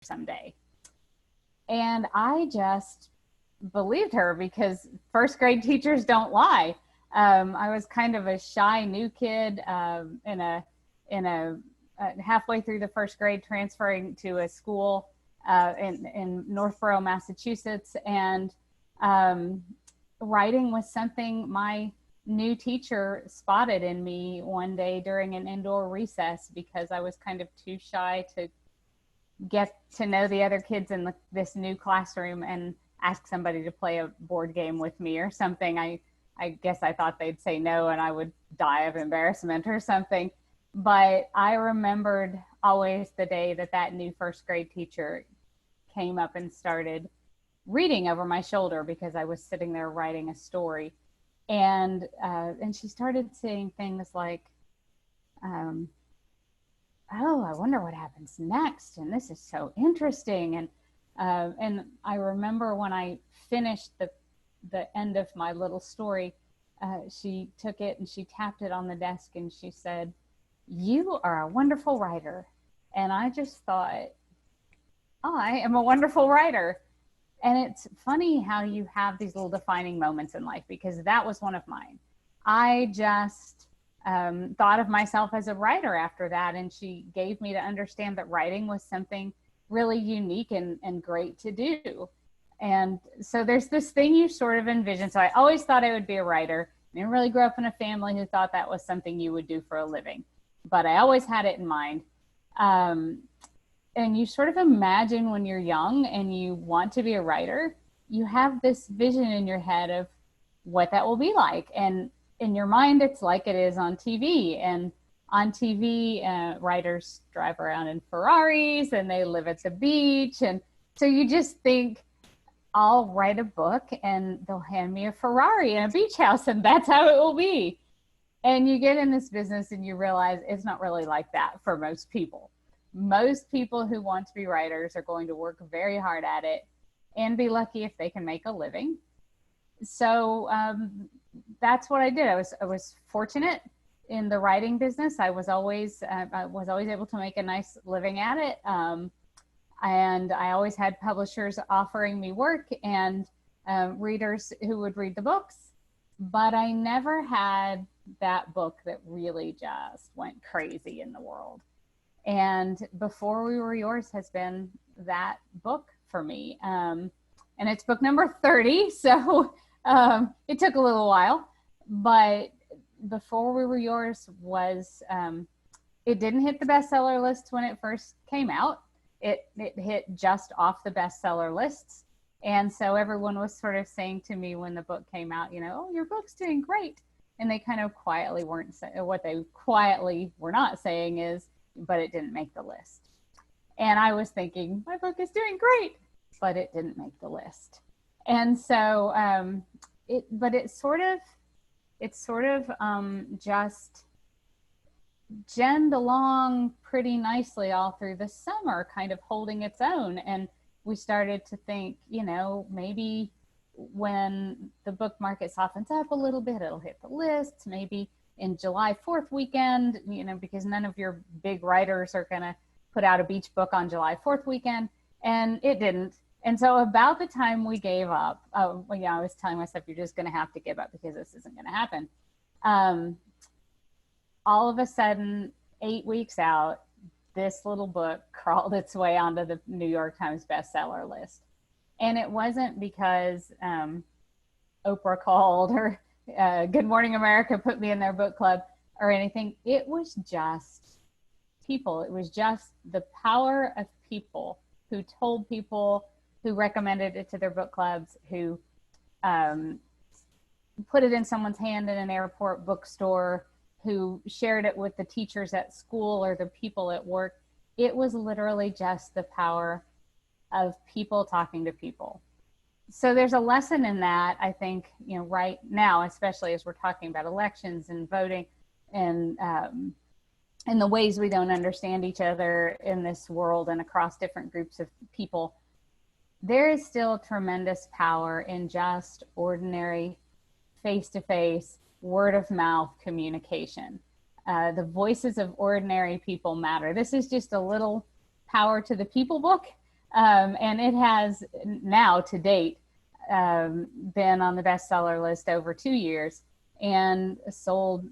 someday. And I just believed her because first grade teachers don't lie. I was kind of a shy new kid in a halfway through the first grade, transferring to a school in Northborough, Massachusetts, and writing was something my new teacher spotted in me one day during an indoor recess because I was kind of too shy to get to know the other kids in this new classroom and ask somebody to play a board game with me or something. I guess I thought they'd say no and I would die of embarrassment or something. But I remembered always the day that new first grade teacher came up and started reading over my shoulder because I was sitting there writing a story. And she started saying things like, oh, I wonder what happens next. And this is so interesting. And I remember when I finished the end of my little story, she took it and she tapped it on the desk and she said, "You are a wonderful writer." And I just thought, oh, I am a wonderful writer. And it's funny how you have these little defining moments in life, because that was one of mine. I just thought of myself as a writer after that. And she gave me to understand that writing was something really unique and great to do. And so there's this thing you sort of envision. So I always thought I would be a writer. I didn't really grow up in a family who thought that was something you would do for a living, but I always had it in mind. And you sort of imagine when you're young and you want to be a writer, you have this vision in your head of what that will be like. And in your mind, it's like it is on TV. And on TV, writers drive around in Ferraris and they live at the beach. And so you just think, I'll write a book and they'll hand me a Ferrari and a beach house and that's how it will be. And you get in this business and you realize it's not really like that for most people. Most people who want to be writers are going to work very hard at it and be lucky if they can make a living. So that's what I did. I was fortunate in the writing business. I was always able to make a nice living at it. And I always had publishers offering me work and readers who would read the books. But I never had that book that really just went crazy in the world. And Before We Were Yours has been that book for me. And it's book number 30. So it took a little while, but Before We Were Yours was, it didn't hit the bestseller lists when it first came out. It hit just off the bestseller lists. And so everyone was sort of saying to me when the book came out, oh, your book's doing great. And they kind of quietly weren't saying, what they quietly were not saying is, but it didn't make the list. And I was thinking, my book is doing great, but it didn't make the list. And so it's sort of just genned along pretty nicely all through the summer, kind of holding its own. And we started to think, maybe when the book market softens up a little bit, it'll hit the lists. Maybe in July 4th weekend, because none of your big writers are going to put out a beach book on July 4th weekend. And it didn't. And so about the time we gave up, I was telling myself, you're just going to have to give up because this isn't going to happen. All of a sudden, 8 weeks out, this little book crawled its way onto the New York Times bestseller list. And it wasn't because Oprah called or Good Morning America put me in their book club or anything. It was just people. It was just the power of people who told people, who recommended it to their book clubs, who put it in someone's hand in an airport bookstore, who shared it with the teachers at school or the people at work. It was literally just the power of people talking to people. So there's a lesson in that, I think, right now, especially as we're talking about elections and voting and the ways we don't understand each other in this world and across different groups of people, there is still tremendous power in just ordinary face-to-face, word-of-mouth communication. The voices of ordinary people matter. This is just a little Power to the People book. And it has now to date been on the bestseller list over 2 years and sold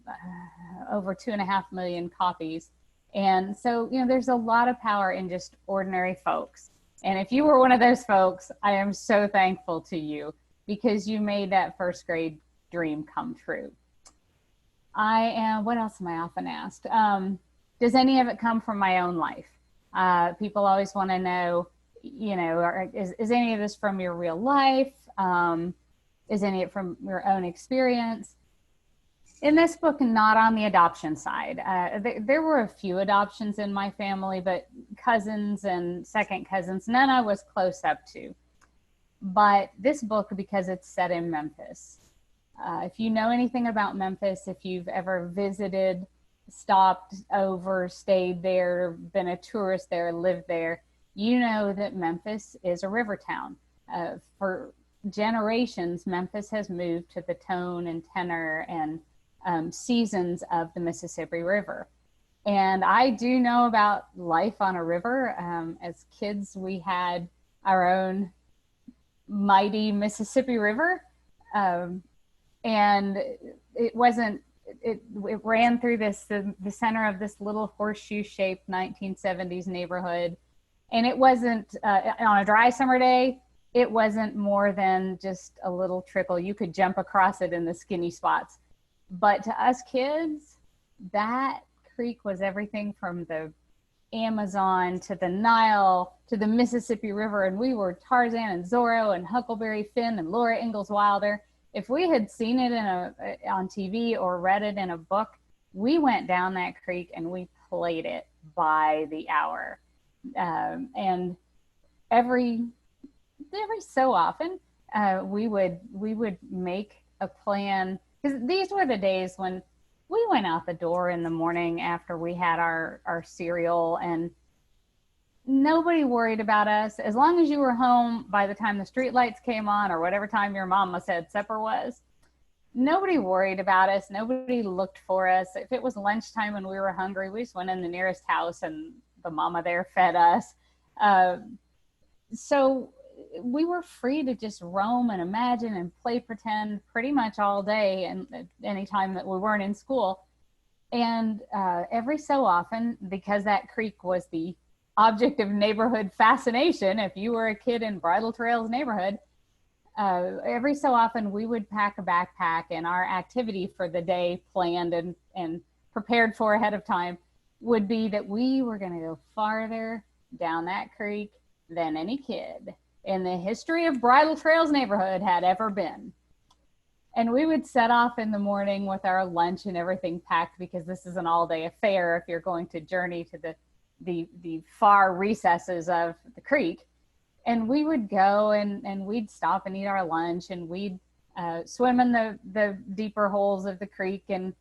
over 2.5 million copies. And so, there's a lot of power in just ordinary folks. And if you were one of those folks, I am so thankful to you because you made that first grade dream come true. What else am I often asked? Does any of it come from my own life? People always want to know, is any of this from your real life? Is any of it from your own experience? In this book, not on the adoption side. There were a few adoptions in my family, but cousins and second cousins, none I was close up to. But this book, because it's set in Memphis, if you know anything about Memphis, if you've ever visited, stopped over, stayed there, been a tourist there, lived there, you know that Memphis is a river town. For generations, Memphis has moved to the tone and tenor and seasons of the Mississippi River. And I do know about life on a river. As kids, we had our own mighty Mississippi River. And it ran through the center of this little horseshoe-shaped 1970s neighborhood. And it wasn't, on a dry summer day, it wasn't more than just a little trickle. You could jump across it in the skinny spots. But to us kids, that creek was everything from the Amazon to the Nile to the Mississippi River. And we were Tarzan and Zorro and Huckleberry Finn and Laura Ingalls Wilder. If we had seen it on TV or read it in a book, we went down that creek and we played it by the hour. And every so often, we would make a plan, because these were the days when we went out the door in the morning after we had our cereal, and nobody worried about us. As long as you were home by the time the street lights came on or whatever time your mama said supper was, nobody worried about us. Nobody looked for us. If it was lunchtime and we were hungry, we just went in the nearest house and the mama there fed us. So we were free to just roam and imagine and play pretend pretty much all day, and any time that we weren't in school. And every so often, because that creek was the object of neighborhood fascination, if you were a kid in Bridle Trail's neighborhood, every so often we would pack a backpack, and our activity for the day, planned and prepared for ahead of time, would be that we were going to go farther down that creek than any kid in the history of Bridle Trail's neighborhood had ever been. And we would set off in the morning with our lunch and everything packed, because this is an all-day affair if you're going to journey to the far recesses of the creek. And we would go and we'd stop and eat our lunch, and we'd swim in the deeper holes of the creek and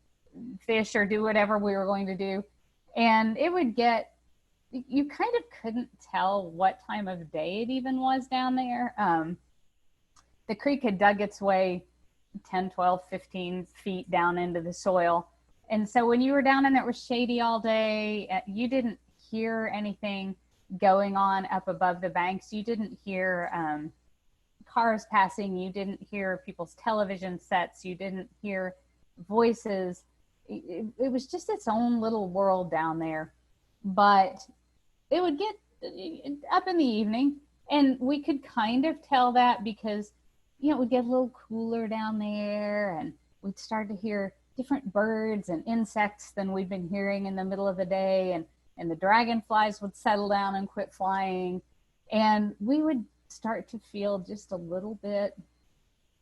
fish or do whatever we were going to do. And it would get, you kind of couldn't tell what time of day it even was down there. The creek had dug its way 10, 12, 15 feet down into the soil. And so when you were down in there, it was shady all day. You didn't hear anything going on up above the banks. You didn't hear cars passing. You didn't hear people's television sets. You didn't hear voices. It was just its own little world down there. But it would get up in the evening, and we could kind of tell that because, it would get a little cooler down there, and we'd start to hear different birds and insects than we'd been hearing in the middle of the day, and the dragonflies would settle down and quit flying, and we would start to feel just a little bit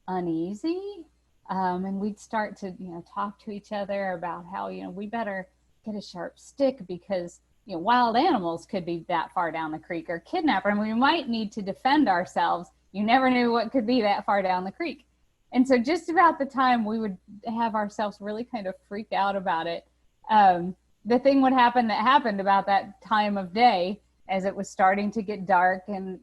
uneasy, and we'd start to talk to each other about how we better get a sharp stick, because wild animals could be that far down the creek, or kidnapper, and we might need to defend ourselves. You never knew what could be that far down the creek. And so just about the time we would have ourselves really kind of freak out about it, the thing would happen that happened about that time of day, as it was starting to get dark and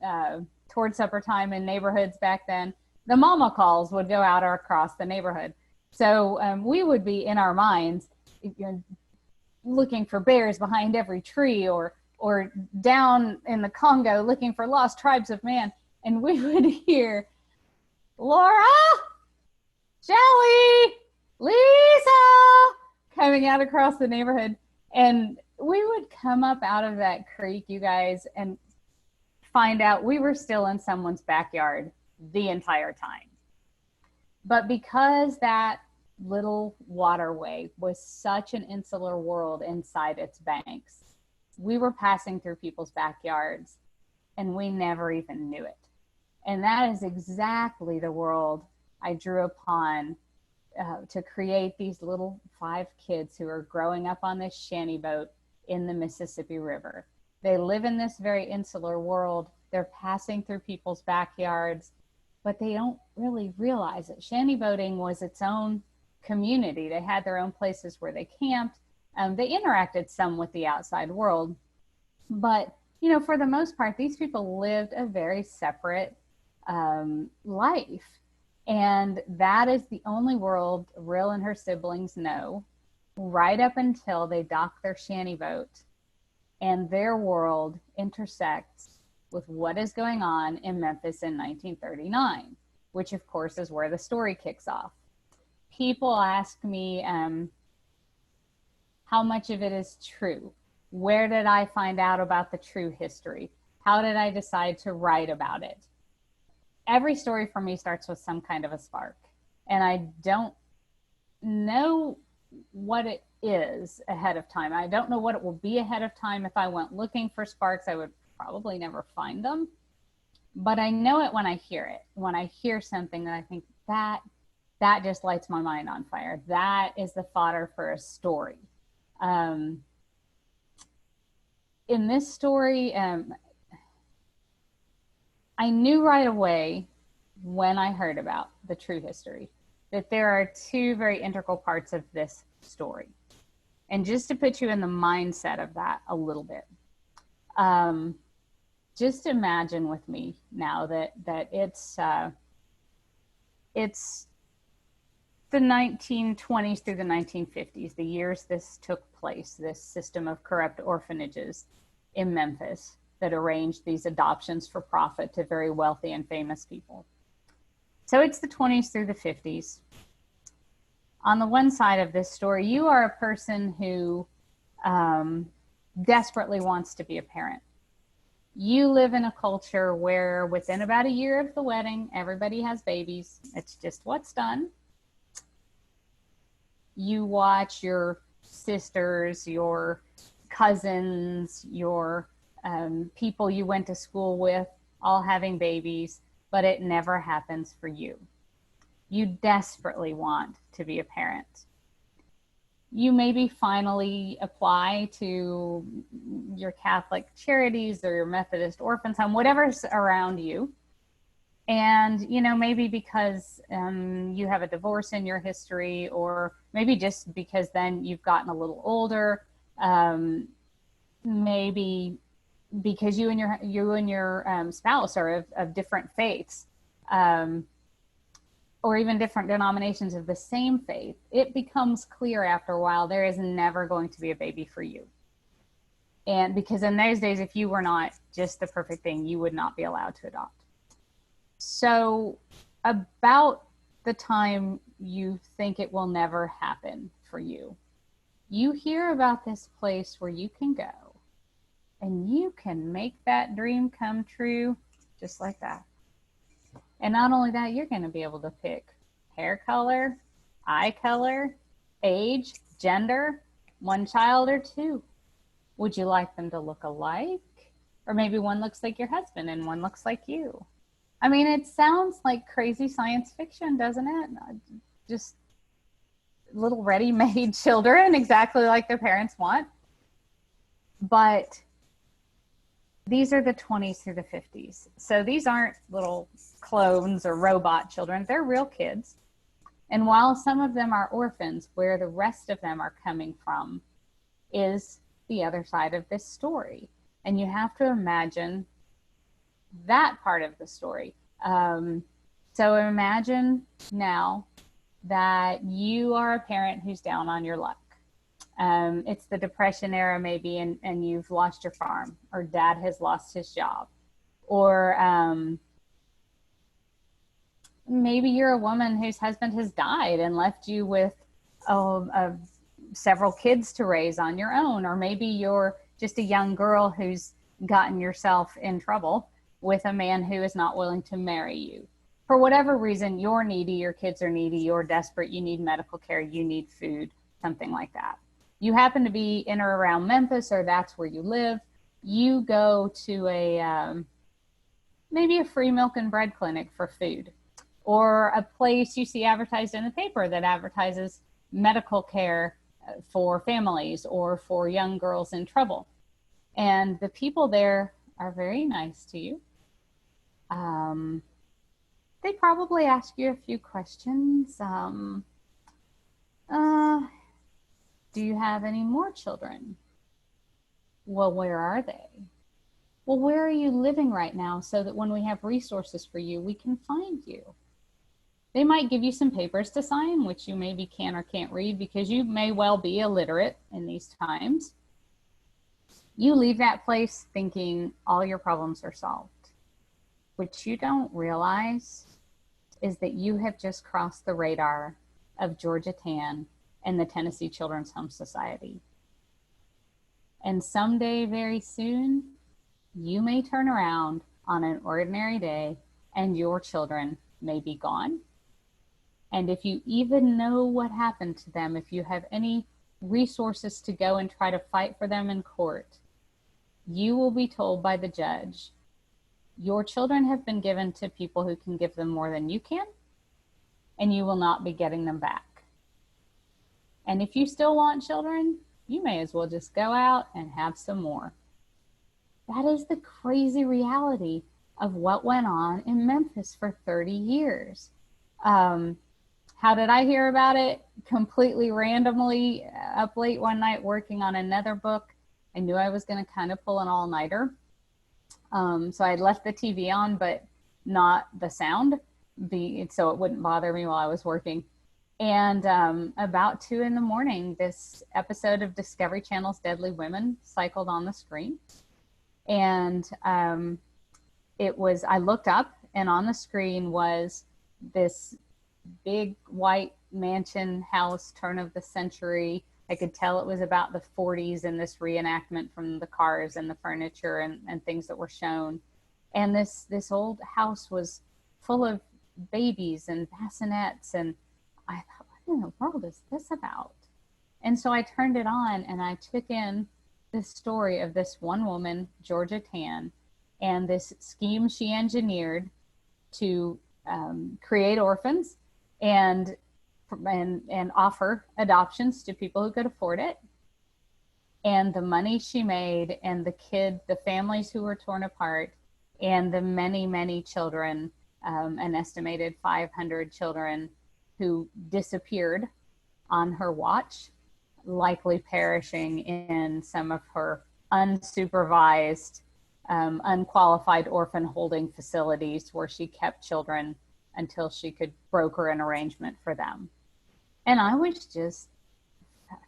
towards supper time in neighborhoods back then, the mama calls would go out across the neighborhood. So we would be in our minds looking for bears behind every tree, or or down in the Congo looking for lost tribes of man. And we would hear, Laura, Shelly, Lisa, coming out across the neighborhood. And we would come up out of that creek, you guys, and find out we were still in someone's backyard the entire time. But because that little waterway was such an insular world inside its banks, we were passing through people's backyards and we never even knew it. And that is exactly the world I drew upon to create these little 5 kids who are growing up on this shanty boat in the Mississippi River. They live in this very insular world. They're passing through people's backyards, but they don't really realize it. Shanty boating was its own community. They had their own places where they camped. They interacted some with the outside world, but for the most part, these people lived a very separate life. And that is the only world Rill and her siblings know, right up until they dock their shanty boat and their world intersects with what is going on in Memphis in 1939, which of course is where the story kicks off. People ask me how much of it is true. Where did I find out about the true history? How did I decide to write about it? Every story for me starts with some kind of a spark, and I don't know what it is ahead of time. I don't know what it will be ahead of time. If I went looking for sparks, I would probably never find them, but I know it when I hear it. When I hear something that I think that just lights my mind on fire. That is the fodder for a story. In this story, I knew right away when I heard about the true history that there are 2 very integral parts of this story. And just to put you in the mindset of that a little bit, just imagine with me now that it's the 1920s through the 1950s, the years this took place, this system of corrupt orphanages in Memphis that arranged these adoptions for profit to very wealthy and famous people. So it's the 20s through the 50s. On the one side of this story, you are a person who desperately wants to be a parent. You live in a culture where within about a year of the wedding, everybody has babies. It's just what's done. You watch your sisters, your cousins, your people you went to school with all having babies, but it never happens for you. You desperately want to be a parent. You maybe finally apply to your Catholic charities or your Methodist orphans home, whatever's around you. And, maybe because you have a divorce in your history, or maybe just because then you've gotten a little older, maybe because you and your spouse are of different faiths, or even different denominations of the same faith, it becomes clear after a while there is never going to be a baby for you. And because in those days, if you were not just the perfect thing, you would not be allowed to adopt. So about the time you think it will never happen for you, you hear about this place where you can go and you can make that dream come true just like that. And not only that, you're going to be able to pick hair color, eye color, age, gender, 1 child or 2. Would you like them to look alike? Or maybe one looks like your husband and one looks like you. I mean, it sounds like crazy science fiction, doesn't it? Just little ready-made children, exactly like their parents want. But these are the 20s through the 50s. So these aren't little clones or robot children. They're real kids. And while some of them are orphans, where the rest of them are coming from is the other side of this story. And you have to imagine that part of the story. So imagine now that you are a parent who's down on your luck. It's the Depression era maybe, and you've lost your farm, or dad has lost his job, or maybe you're a woman whose husband has died and left you with several kids to raise on your own, or maybe you're just a young girl who's gotten yourself in trouble with a man who is not willing to marry you. For whatever reason, you're needy, your kids are needy, you're desperate, you need medical care, you need food, something like that. You happen to be in or around Memphis, or that's where you live. You go to maybe a free milk and bread clinic for food, or a place you see advertised in the paper that advertises medical care for families or for young girls in trouble. And the people there are very nice to you. They probably ask you a few questions. Do you have any more children? Well, where are they? Well, where are you living right now so that when we have resources for you, we can find you? They might give you some papers to sign, which you maybe can or can't read because you may well be illiterate in these times. You leave that place thinking all your problems are solved. What you don't realize is that you have just crossed the radar of Georgia Tann and the Tennessee Children's Home Society. And someday, very soon, you may turn around on an ordinary day and your children may be gone. And if you even know what happened to them, if you have any resources to go and try to fight for them in court, you will be told by the judge, your children have been given to people who can give them more than you can, and you will not be getting them back. And if you still want children, you may as well just go out and have some more. That is the crazy reality of what went on in Memphis for 30 years. How did I hear about it? Completely randomly, up late one night working on another book. I knew I was going to kind of pull an all-nighter. So I left the TV on, but not the sound, so it wouldn't bother me while I was working. And about 2 a.m, this episode of Discovery Channel's Deadly Women cycled on the screen. And I looked up, and on the screen was this big white mansion house, turn of the century. I could tell it was about the 40s in this reenactment from the cars and the furniture and things that were shown. And this old house was full of babies and bassinets. And I thought, what in the world is this about? And so I turned it on and I took in this story of this one woman, Georgia Tann, and this scheme she engineered to create orphans and offer adoptions to people who could afford it. And the money she made, and the families who were torn apart, and the many, many children, an estimated 500 children who disappeared on her watch, likely perishing in some of her unsupervised, unqualified orphan holding facilities where she kept children until she could broker an arrangement for them. And I was just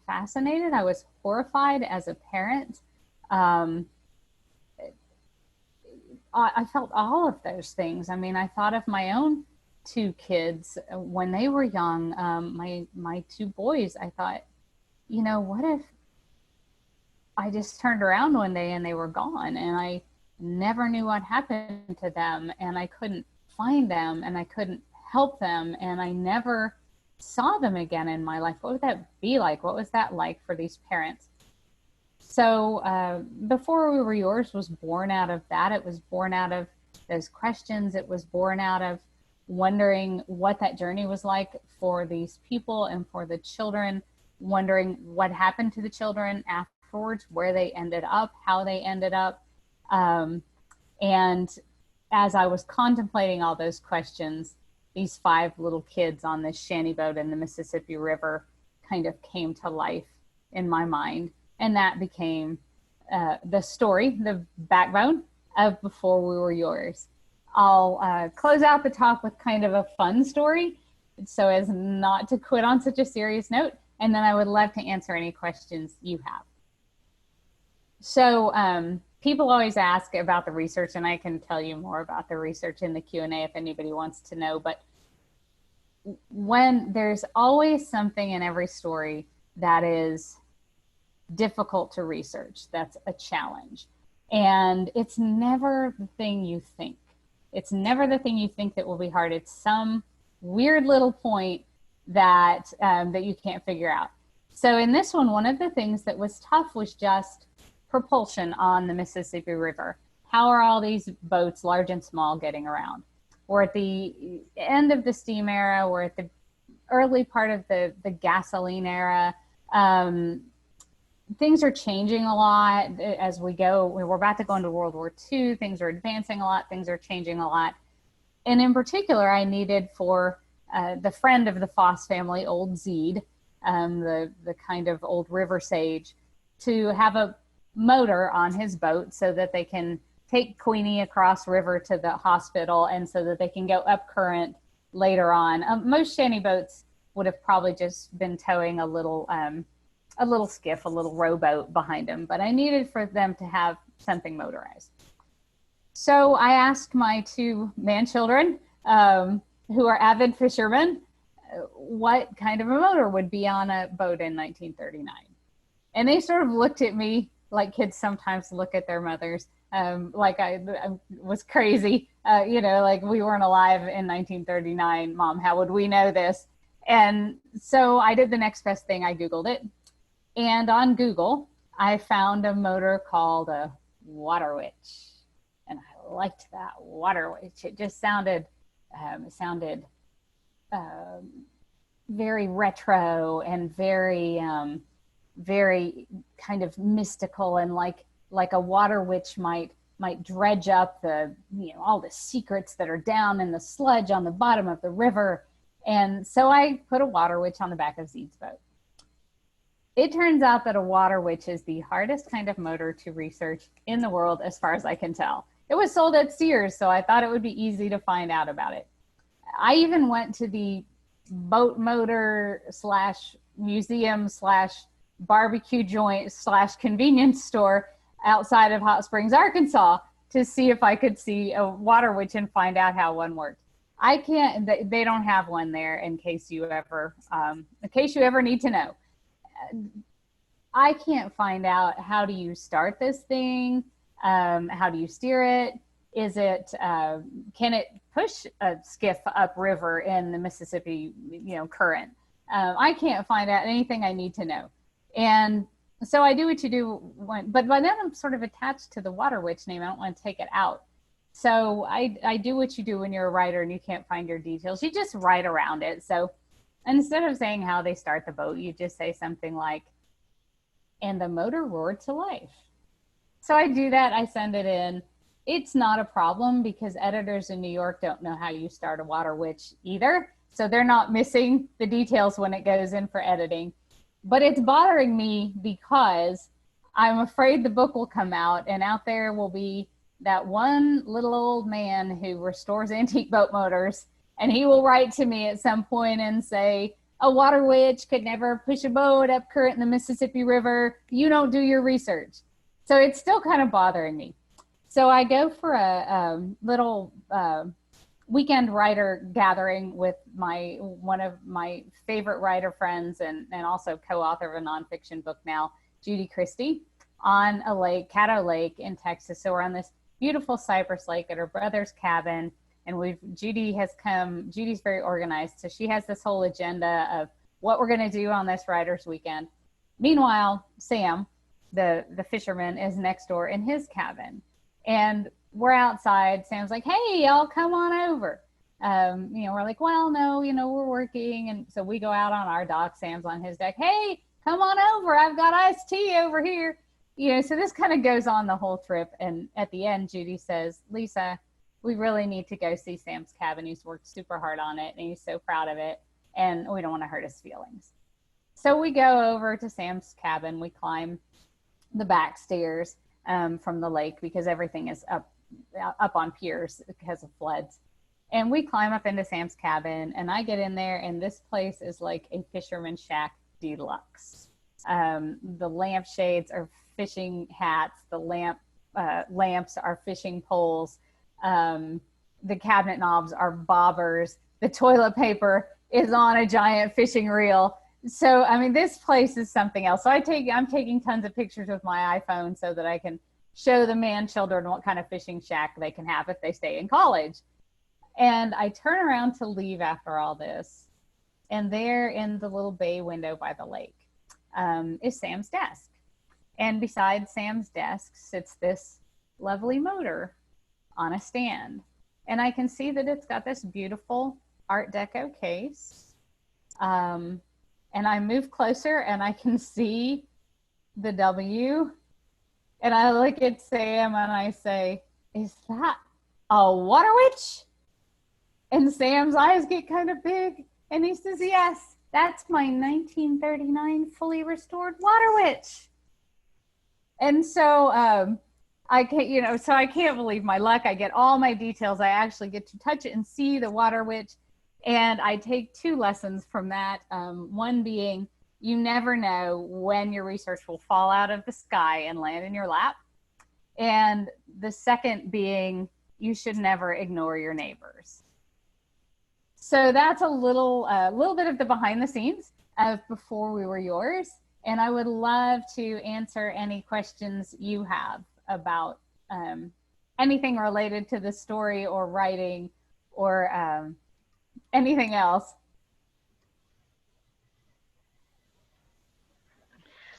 fascinated. I was horrified as a parent. I felt all of those things. I mean, I thought of my own 2 kids when they were young. My 2 boys, I thought, what if I just turned around one day and they were gone and I never knew what happened to them, and I couldn't find them and I couldn't help them, and I never saw them again in my life? What would that be like? What was that like for these parents? So Before We Were Yours was born out of that. It was born out of those questions. It was born out of wondering what that journey was like for these people and for the children, wondering what happened to the children afterwards, where they ended up, how they ended up. And as I was contemplating all those questions, these 5 little kids on this shanty boat in the Mississippi River kind of came to life in my mind. And that became the story, the backbone of Before We Were Yours. I'll close out the talk with kind of a fun story so as not to quit on such a serious note. And then I would love to answer any questions you have. So people always ask about the research, and I can tell you more about the research in the Q&A if anybody wants to know. But when there's always something in every story that is difficult to research, that's a challenge. And it's never the thing you think. It's never the thing you think that will be hard. It's some weird little point that that you can't figure out. So in this one of the things that was tough was just propulsion on the Mississippi River. How are all these boats, large and small, getting around? We're at the end of the steam era. We're at the early part of the gasoline era. Things are changing a lot as we go. We're about to go into World War II. Things are advancing a lot. Things are changing a lot. And in particular, I needed for the friend of the Foss family, Old Zeed, the kind of old river sage, to have a motor on his boat so that they can take Queenie across river to the hospital and so that they can go up current later on. Most shanty boats would have probably just been towing a little skiff, a little rowboat behind them, but I needed for them to have something motorized. So I asked my two man children, who are avid fishermen, what kind of a motor would be on a boat in 1939. And they sort of looked at me like kids sometimes look at their mothers, like I was crazy, like we weren't alive in 1939, Mom, how would we know this? And so I did the next best thing, I Googled it. And on Google, I found a motor called a water witch. And I liked that, water witch. It just sounded, very retro and very kind of mystical, and like a water witch might dredge up the, all the secrets that are down in the sludge on the bottom of the river. And so I put a water witch on the back of Zeed's boat. It turns out that a water witch is the hardest kind of motor to research in the world, as far as I can tell. It was sold at Sears, so I thought it would be easy to find out about it. I even went to the boat motor / museum / barbecue joint / convenience store outside of Hot Springs, Arkansas, to see if I could see a water witch and find out how one worked. I can't, they don't have one there in case you ever need to know. I can't find out, how do you start this thing? How do you steer it? Is it, can it push a skiff upriver in the Mississippi, current? I can't find out anything I need to know. And so I do what you do but by then I'm sort of attached to the water witch name. I don't want to take it out. So I do what you do when you're a writer and you can't find your details. You just write around it. So instead of saying how they start the boat, you just say something like, and the motor roared to life. So I do that, I send it in. It's not a problem because editors in New York don't know how you start a water witch either. So they're not missing the details when it goes in for editing. But it's bothering me because I'm afraid the book will come out and out there will be that one little old man who restores antique boat motors, and he will write to me at some point and say, a water witch could never push a boat up current in the Mississippi River. You don't do your research. So it's still kind of bothering me. So I go for a little weekend writer gathering with one of my favorite writer friends and also co-author of a nonfiction book now, Judy Christie, on a lake, Caddo Lake in Texas. So we're on this beautiful cypress lake at her brother's cabin. And Judy's very organized. So she has this whole agenda of what we're going to do on this writer's weekend. Meanwhile, Sam, the fisherman, is next door in his cabin. And we're outside. Sam's like, hey, y'all come on over. We're like, well, no, we're working. And so we go out on our dock. Sam's on his deck. Hey, come on over. I've got iced tea over here. So this kind of goes on the whole trip. And at the end, Judy says, Lisa, we really need to go see Sam's cabin. He's worked super hard on it and he's so proud of it. And we don't want to hurt his feelings. So we go over to Sam's cabin. We climb the back stairs from the lake because everything is up on piers because of floods. And we climb up into Sam's cabin and I get in there and this place is like a fisherman's shack deluxe. The lampshades are fishing hats. The lamps are fishing poles. The cabinet knobs are bobbers. The toilet paper is on a giant fishing reel. So, I mean, this place is something else. So I'm taking tons of pictures with my iPhone so that I can show the man children what kind of fishing shack they can have if they stay in college. And I turn around to leave after all this. And there in the little bay window by the lake is Sam's desk. And beside Sam's desk sits this lovely motor on a stand. And I can see that it's got this beautiful Art Deco case. And I move closer and I can see the W. And I look at Sam and I say, "Is that a water witch?" And Sam's eyes get kind of big. And he says, "Yes, that's my 1939 fully restored water witch." And so I can't believe my luck. I get all my details. I actually get to touch it and see the water witch. And I take 2 lessons from that. One being, you never know when your research will fall out of the sky and land in your lap. And the second being, you should never ignore your neighbors. So that's a little bit of the behind the scenes of Before We Were Yours. And I would love to answer any questions you have about anything related to the story or writing or anything else.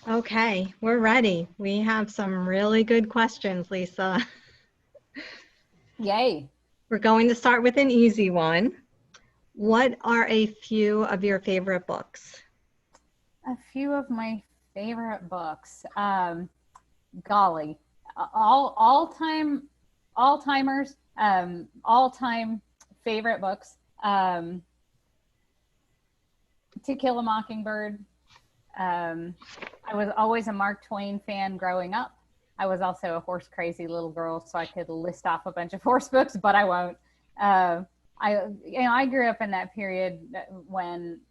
Okay, we're ready. We have some really good questions, Lisa. Yay. We're going to start with an easy one. What are a few of your favorite books? A few of my favorite books. Golly, all-timers, all-time favorite books. To Kill a Mockingbird. I was always a Mark Twain fan growing up. I was also a horse crazy little girl, so I could list off a bunch of horse books, but I won't. I grew up in that period when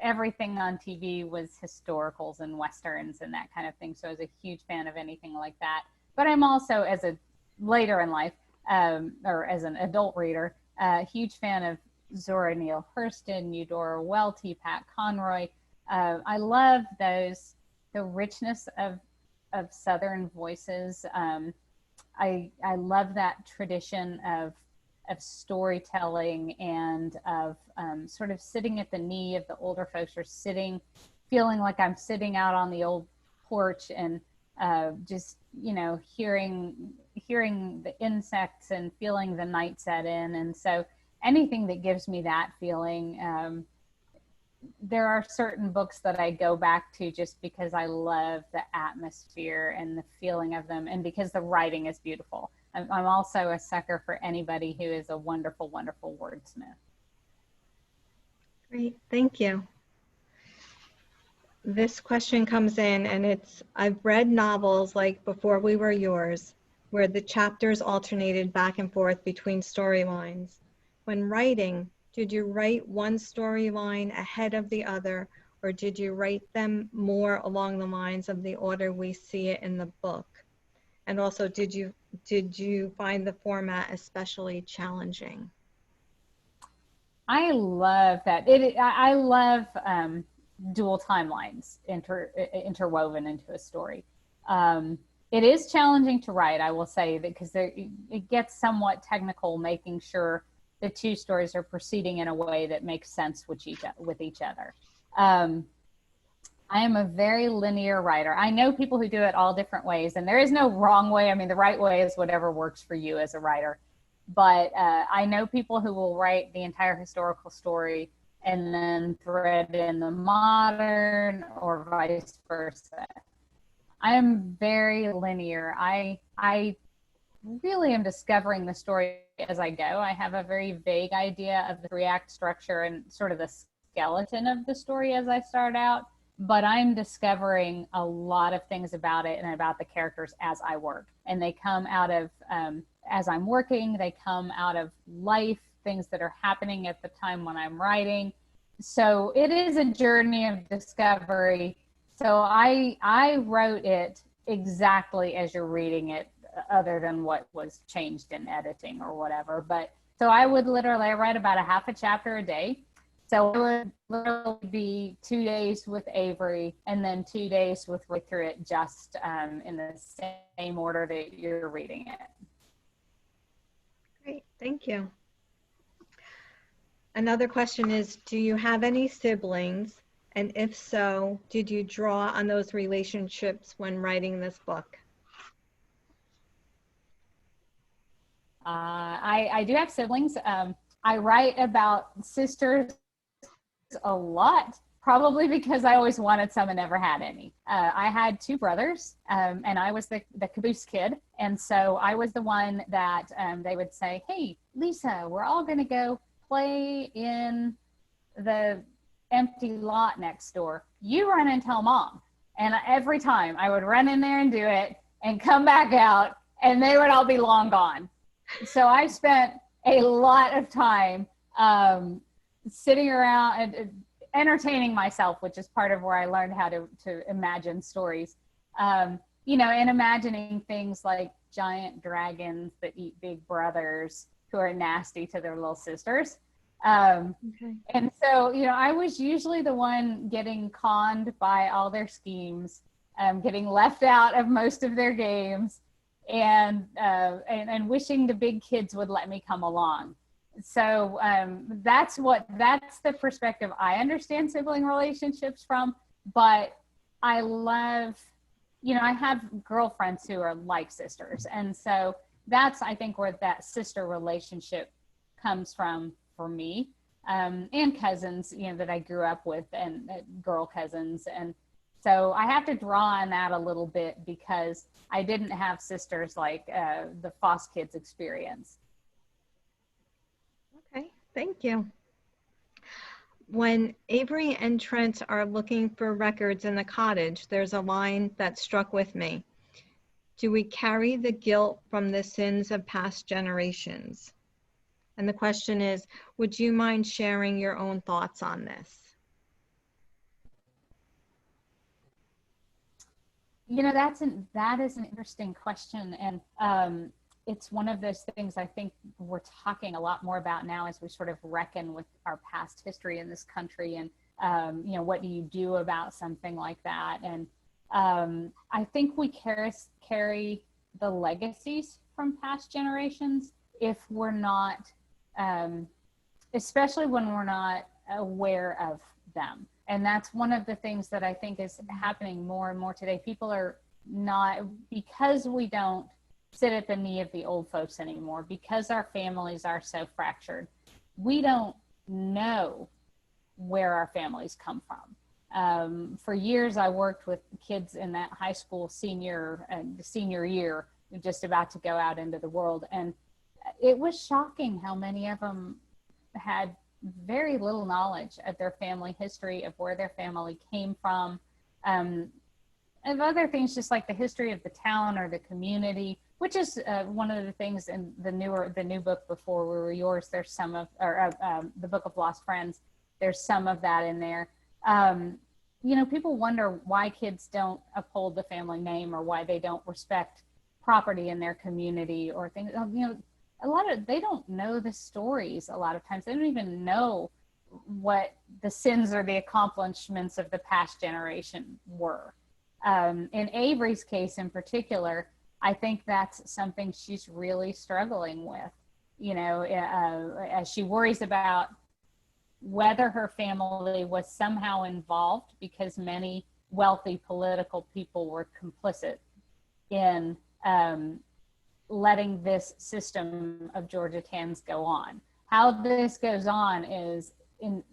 everything on TV was historicals and westerns and that kind of thing. So I was a huge fan of anything like that. But I'm also, as a later in life, or as an adult reader, a huge fan of Zora Neale Hurston, Eudora Welty, Pat Conroy. I love the richness of Southern voices. I love that tradition of storytelling and of sort of sitting at the knee of the older folks, or feeling like I'm sitting out on the old porch and just, hearing the insects and feeling the night set in. And so anything that gives me that feeling, there are certain books that I go back to just because I love the atmosphere and the feeling of them, and because the writing is beautiful. I'm also a sucker for anybody who is a wonderful, wonderful wordsmith. Great, thank you. This question comes in, and I've read novels like Before We Were Yours, where the chapters alternated back and forth between storylines. When writing, did you write one storyline ahead of the other, or did you write them more along the lines of the order we see it in the book? And also, did you find the format especially challenging? I love that. I love dual timelines interwoven into a story. It is challenging to write, I will say, because it gets somewhat technical, making sure the 2 stories are proceeding in a way that makes sense with each other. I am a very linear writer. I know people who do it all different ways, and there is no wrong way. I mean, the right way is whatever works for you as a writer. But I know people who will write the entire historical story and then thread in the modern, or vice versa. I am very linear. I really am discovering the story as I go. I have a very vague idea of the 3-act structure and sort of the skeleton of the story as I start out, but I'm discovering a lot of things about it and about the characters as I work. And they come out of, as I'm working, they come out of life, things that are happening at the time when I'm writing. So it is a journey of discovery. So I wrote it exactly as you're reading it, other than what was changed in editing or whatever. But so I would literally, I write about a half a chapter a day. So it would literally be 2 days with Avery and then 2 days with read through it, just in the same order that you're reading it. Great, thank you. Another question is, do you have any siblings? And if so, did you draw on those relationships when writing this book? I do have siblings. I write about sisters a lot, probably because I always wanted some and never had any. I had two brothers, and I was the caboose kid. And so I was the one that they would say, hey, Lisa, we're all going to go play in the empty lot next door. You run and tell mom. And every time I would run in there and do it and come back out, and they would all be long gone. So I spent a lot of time sitting around and entertaining myself, which is part of where I learned how to imagine stories. You know, and imagining things like giant dragons that eat big brothers who are nasty to their little sisters. Okay. And so, you know, I was usually the one getting conned by all their schemes, getting left out of most of their games, and wishing the big kids would let me come along. So that's the perspective I understand sibling relationships from. But I love, you know, I have girlfriends who are like sisters, and so that's, I think, where that sister relationship comes from for me, and cousins, you know, that I grew up with, and girl cousins. And so I have to draw on that a little bit because I didn't have sisters like the Foss kids experience. Okay, thank you. When Avery and Trent are looking for records in the cottage, there's a line that struck with me. Do we carry the guilt from the sins of past generations? And the question is, would you mind sharing your own thoughts on this? You know, that is an interesting question. And it's one of those things I think we're talking a lot more about now as we sort of reckon with our past history in this country. And, you know, what do you do about something like that? And I think we carry the legacies from past generations if we're not, especially when we're not aware of them. And that's one of the things that I think is happening more and more today. People are not, because we don't sit at the knee of the old folks anymore, because our families are so fractured, we don't know where our families come from. For years, I worked with kids in that high school senior year, just about to go out into the world. And it was shocking how many of them had very little knowledge of their family history, of where their family came from, of other things, just like the history of the town or the community, which is one of the things in the new book, Before We Were Yours. There's some of, or the Book of Lost Friends, there's some of that in there. You know, people wonder why kids don't uphold the family name, or why they don't respect property in their community, or things. You know, they don't know the stories a lot of times. They don't even know what the sins or the accomplishments of the past generation were. In Avery's case in particular, I think that's something she's really struggling with, you know, as she worries about whether her family was somehow involved, because many wealthy political people were complicit in letting this system of Georgia Tans go on. How this goes on is in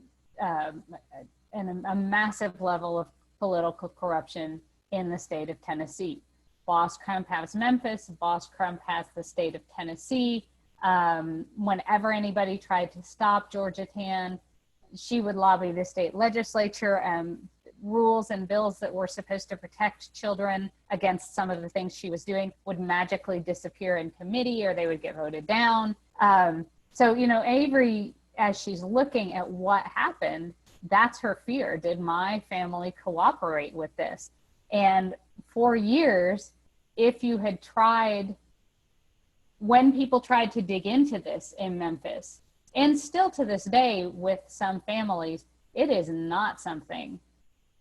a massive level of political corruption in the state of Tennessee. Boss Crump has Memphis, Boss Crump has the state of Tennessee. Whenever anybody tried to stop Georgia Tan, she would lobby the state legislature. Rules and bills that were supposed to protect children against some of the things she was doing would magically disappear in committee, or they would get voted down. So, you know, Avery, as she's looking at what happened, that's her fear. Did my family cooperate with this? And for years, if you had tried, when people tried to dig into this in Memphis, and still to this day with some families, it is not something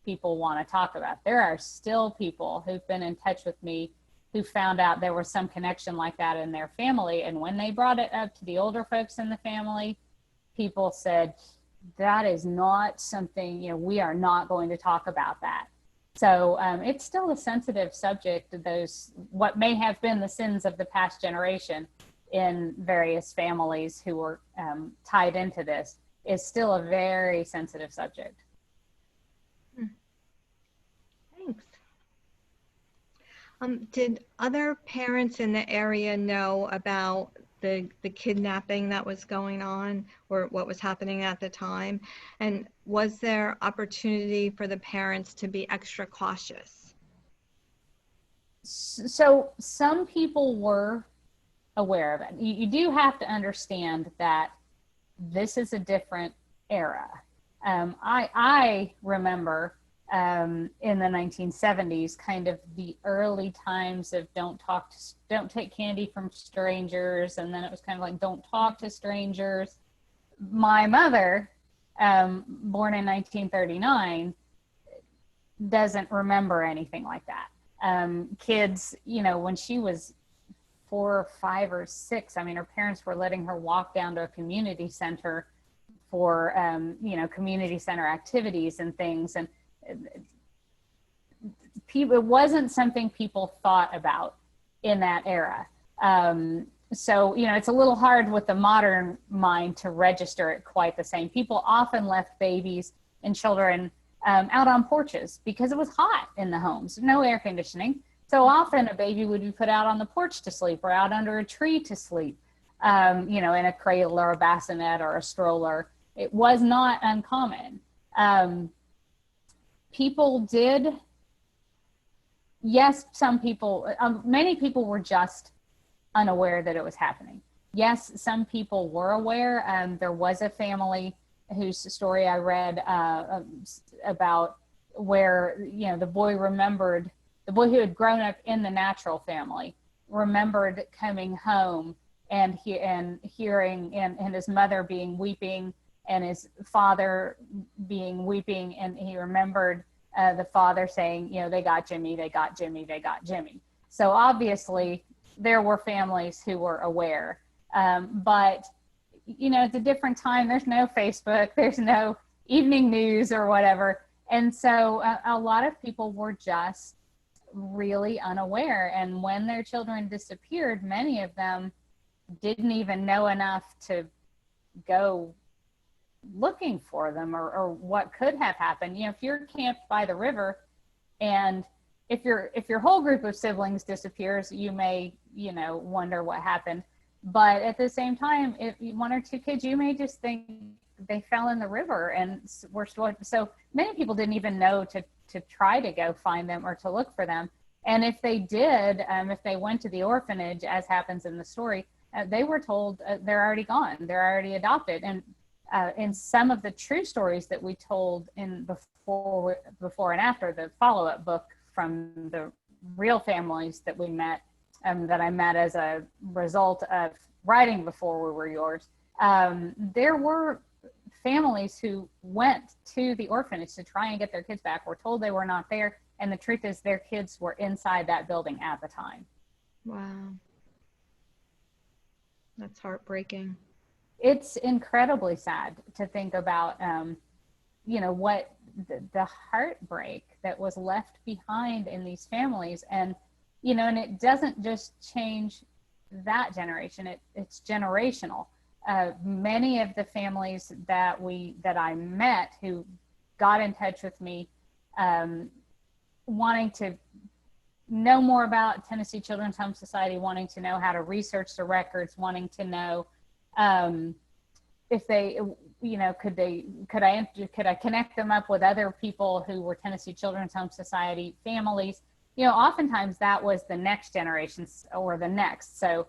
people want to talk about. There are still people who've been in touch with me who found out there was some connection like that in their family. And when they brought it up to the older folks in the family, people said, that is not something, we are not going to talk about that. So it's still a sensitive subject. Those, what may have been the sins of the past generation in various families who were tied into this, is still a very sensitive subject. Thanks. Did other parents in the area know about the kidnapping that was going on, or what was happening at the time? And was there opportunity for the parents to be extra cautious? So some people were aware of it. You do have to understand that this is a different era. I remember in the 1970s, kind of the early times of don't take candy from strangers, and then it was kind of like don't talk to strangers. My mother, born in 1939, doesn't remember anything like that. Kids, when she was 4 or 5 or 6, I mean, her parents were letting her walk down to a community center for community center activities and things, and it wasn't something people thought about in that era. So it's a little hard with the modern mind to register it quite the same. People often left babies and children out on porches because it was hot in the homes, no air conditioning. So often a baby would be put out on the porch to sleep, or out under a tree to sleep, in a cradle or a bassinet or a stroller. It was not uncommon. People did, yes, some people, many people were just unaware that it was happening. Yes, some people were aware. There was a family whose story I read about where, the boy who had grown up in the natural family remembered coming home and hearing and his mother being weeping and his father being weeping, and he remembered the father saying, they got Jimmy, they got Jimmy, they got Jimmy. So obviously there were families who were aware, but it's a different time. There's no Facebook, there's no evening news or whatever. And so a lot of people were just really unaware. And when their children disappeared, many of them didn't even know enough to go looking for them or what could have happened. If you're camped by the river, and if your whole group of siblings disappears, you may, wonder what happened. But at the same time, if 1 or 2 kids, you may just think they fell in the river and were stored. So many people didn't even know to try to go find them or to look for them. And if they did, if they went to the orphanage, as happens in the story, they were told they're already gone, they're already adopted. And in some of the true stories that we told in before and after, the follow-up book from the real families that we met, that I met as a result of writing Before We Were Yours, there were families who went to the orphanage to try and get their kids back, were told they were not there, and the truth is their kids were inside that building at the time. Wow. That's heartbreaking. It's incredibly sad to think about, what the heartbreak that was left behind in these families. And, and it doesn't just change that generation, it's generational. Many of the families that I met who got in touch with me, wanting to know more about Tennessee Children's Home Society, wanting to know how to research the records, wanting to know if they, could I connect them up with other people who were Tennessee Children's Home Society families. Oftentimes that was the next generations or the next. So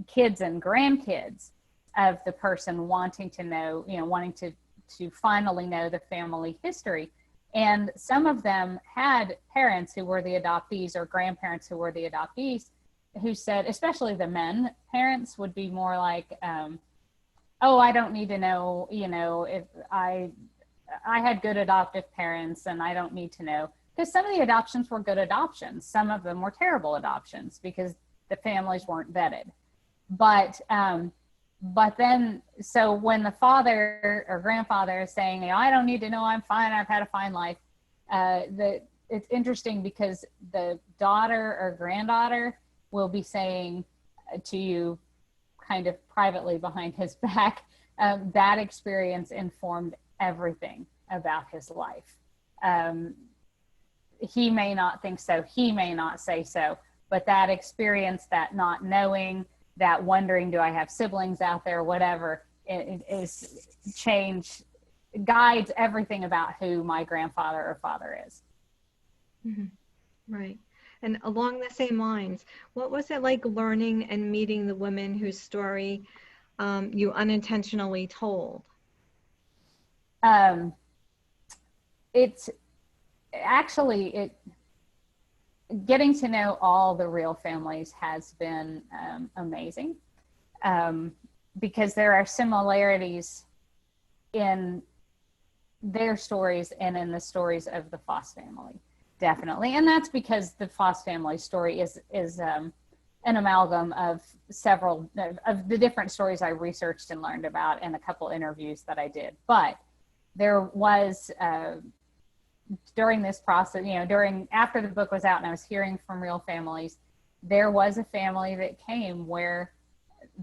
kids and grandkids of the person wanting to know, wanting to to finally know the family history. And some of them had parents who were the adoptees or grandparents who were the adoptees, who said, especially the men parents would be more like, oh, I don't need to know, if I had good adoptive parents and I don't need to know. Because some of the adoptions were good adoptions. Some of them were terrible adoptions because the families weren't vetted. But then, so when the father or grandfather is saying, I don't need to know, I'm fine, I've had a fine life, it's interesting because the daughter or granddaughter will be saying to you kind of privately behind his back, that experience informed everything about his life. He may not think so, he may not say so, but that experience, that not knowing, that wondering, do I have siblings out there, whatever, it is change, guides everything about who my grandfather or father is. Mm-hmm. Right. And along the same lines, what was it like learning and meeting the women whose story you unintentionally told? It's actually, getting to know all the real families has been amazing, because there are similarities in their stories and in the stories of the Foss family, definitely. And that's because the Foss family story is an amalgam of several of the different stories I researched and learned about in a couple interviews that I did. But there was, during this process, after the book was out and I was hearing from real families, there was a family that came where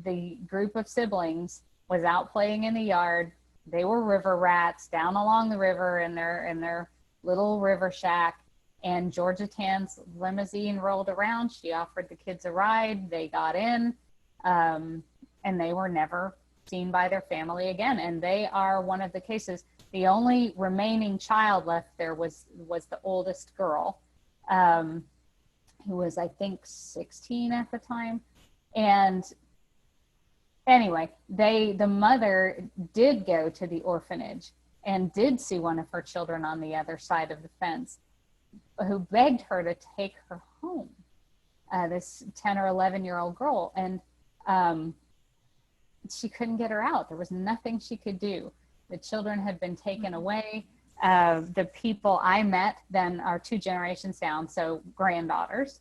the group of siblings was out playing in the yard. They were river rats down along the river in their little river shack. And Georgia Tan's limousine rolled around. She offered the kids a ride. They got in, and they were never seen by their family again. And they are one of the cases. The only remaining child left there was the oldest girl, who was, I think, 16 at the time. And anyway, the mother did go to the orphanage and did see one of her children on the other side of the fence, who begged her to take her home, this 10 or 11-year-old girl. And she couldn't get her out. There was nothing she could do. The children had been taken away. The people I met then are 2 generations down, so granddaughters,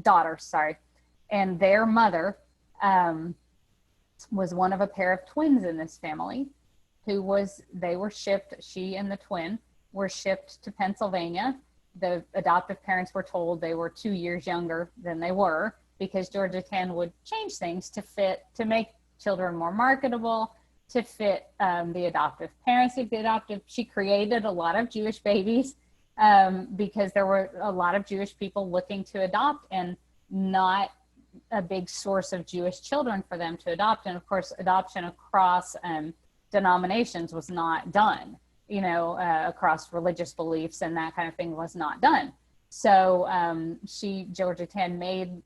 daughters, sorry. And their mother was one of a pair of twins in this family they were shipped, she and the twin were shipped to Pennsylvania. The adoptive parents were told they were 2 years younger than they were because Georgia Tan would change things to make children more marketable, to fit the adoptive parents. She created a lot of Jewish babies because there were a lot of Jewish people looking to adopt and not a big source of Jewish children for them to adopt. And of course, adoption across denominations was not done, across religious beliefs and that kind of thing was not done. So Georgia Tan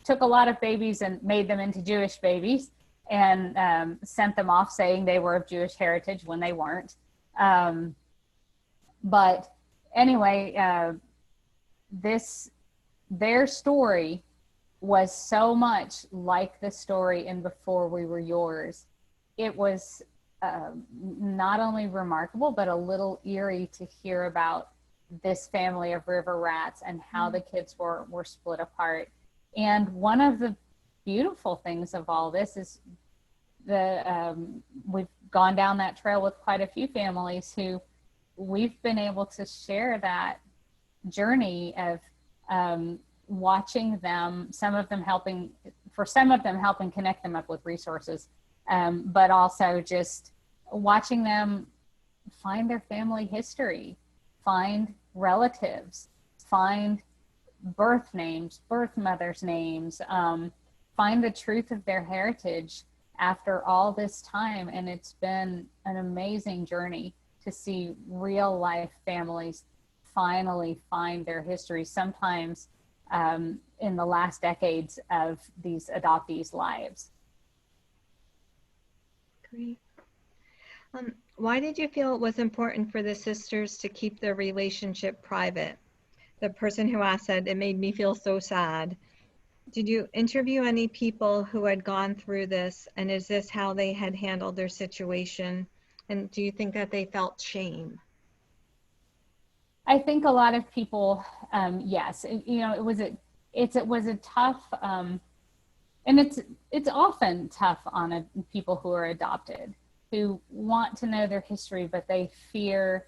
took a lot of babies and made them into Jewish babies and sent them off saying they were of Jewish heritage when they weren't. But anyway, their story was so much like the story in Before We Were Yours. It was not only remarkable, but a little eerie to hear about this family of river rats and how the kids were split apart. And one of the beautiful things of all this is we've gone down that trail with quite a few families who we've been able to share that journey of watching them, some of them helping connect them up with resources, but also just watching them find their family history, find relatives, find birth names, birth mothers' names, find the truth of their heritage after all this time. And it's been an amazing journey to see real life families finally find their history, sometimes in the last decades of these adoptees' lives. Great. Why did you feel it was important for the sisters to keep their relationship private? The person who asked said, it made me feel so sad. Did you interview any people who had gone through this, and is this how they had handled their situation? And do you think that they felt shame? I think a lot of people, yes, it was a tough, and it's often tough on people who are adopted, who want to know their history, but they fear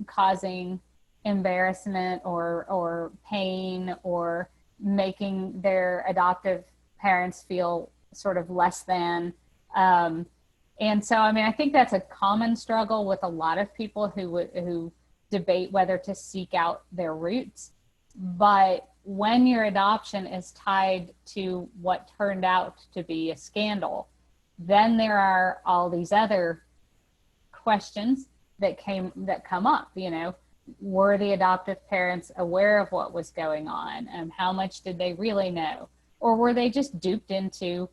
causing embarrassment or pain or making their adoptive parents feel sort of less than. And so, I mean, I think that's a common struggle with a lot of people who debate whether to seek out their roots. But when your adoption is tied to what turned out to be a scandal, then there are all these other questions that come up. Were the adoptive parents aware of what was going on? How much did they really know? Or were they just duped into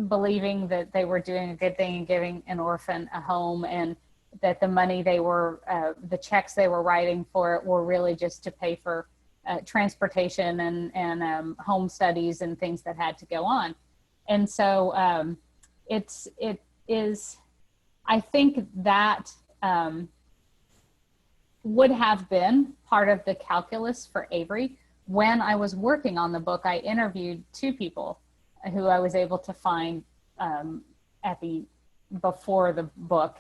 believing that they were doing a good thing and giving an orphan a home, and that the money the checks they were writing for it were really just to pay for transportation and home studies and things that had to go on. And so it is, I think that would have been part of the calculus for Avery. When I was working on the book, I interviewed two people who I was able to find before the book,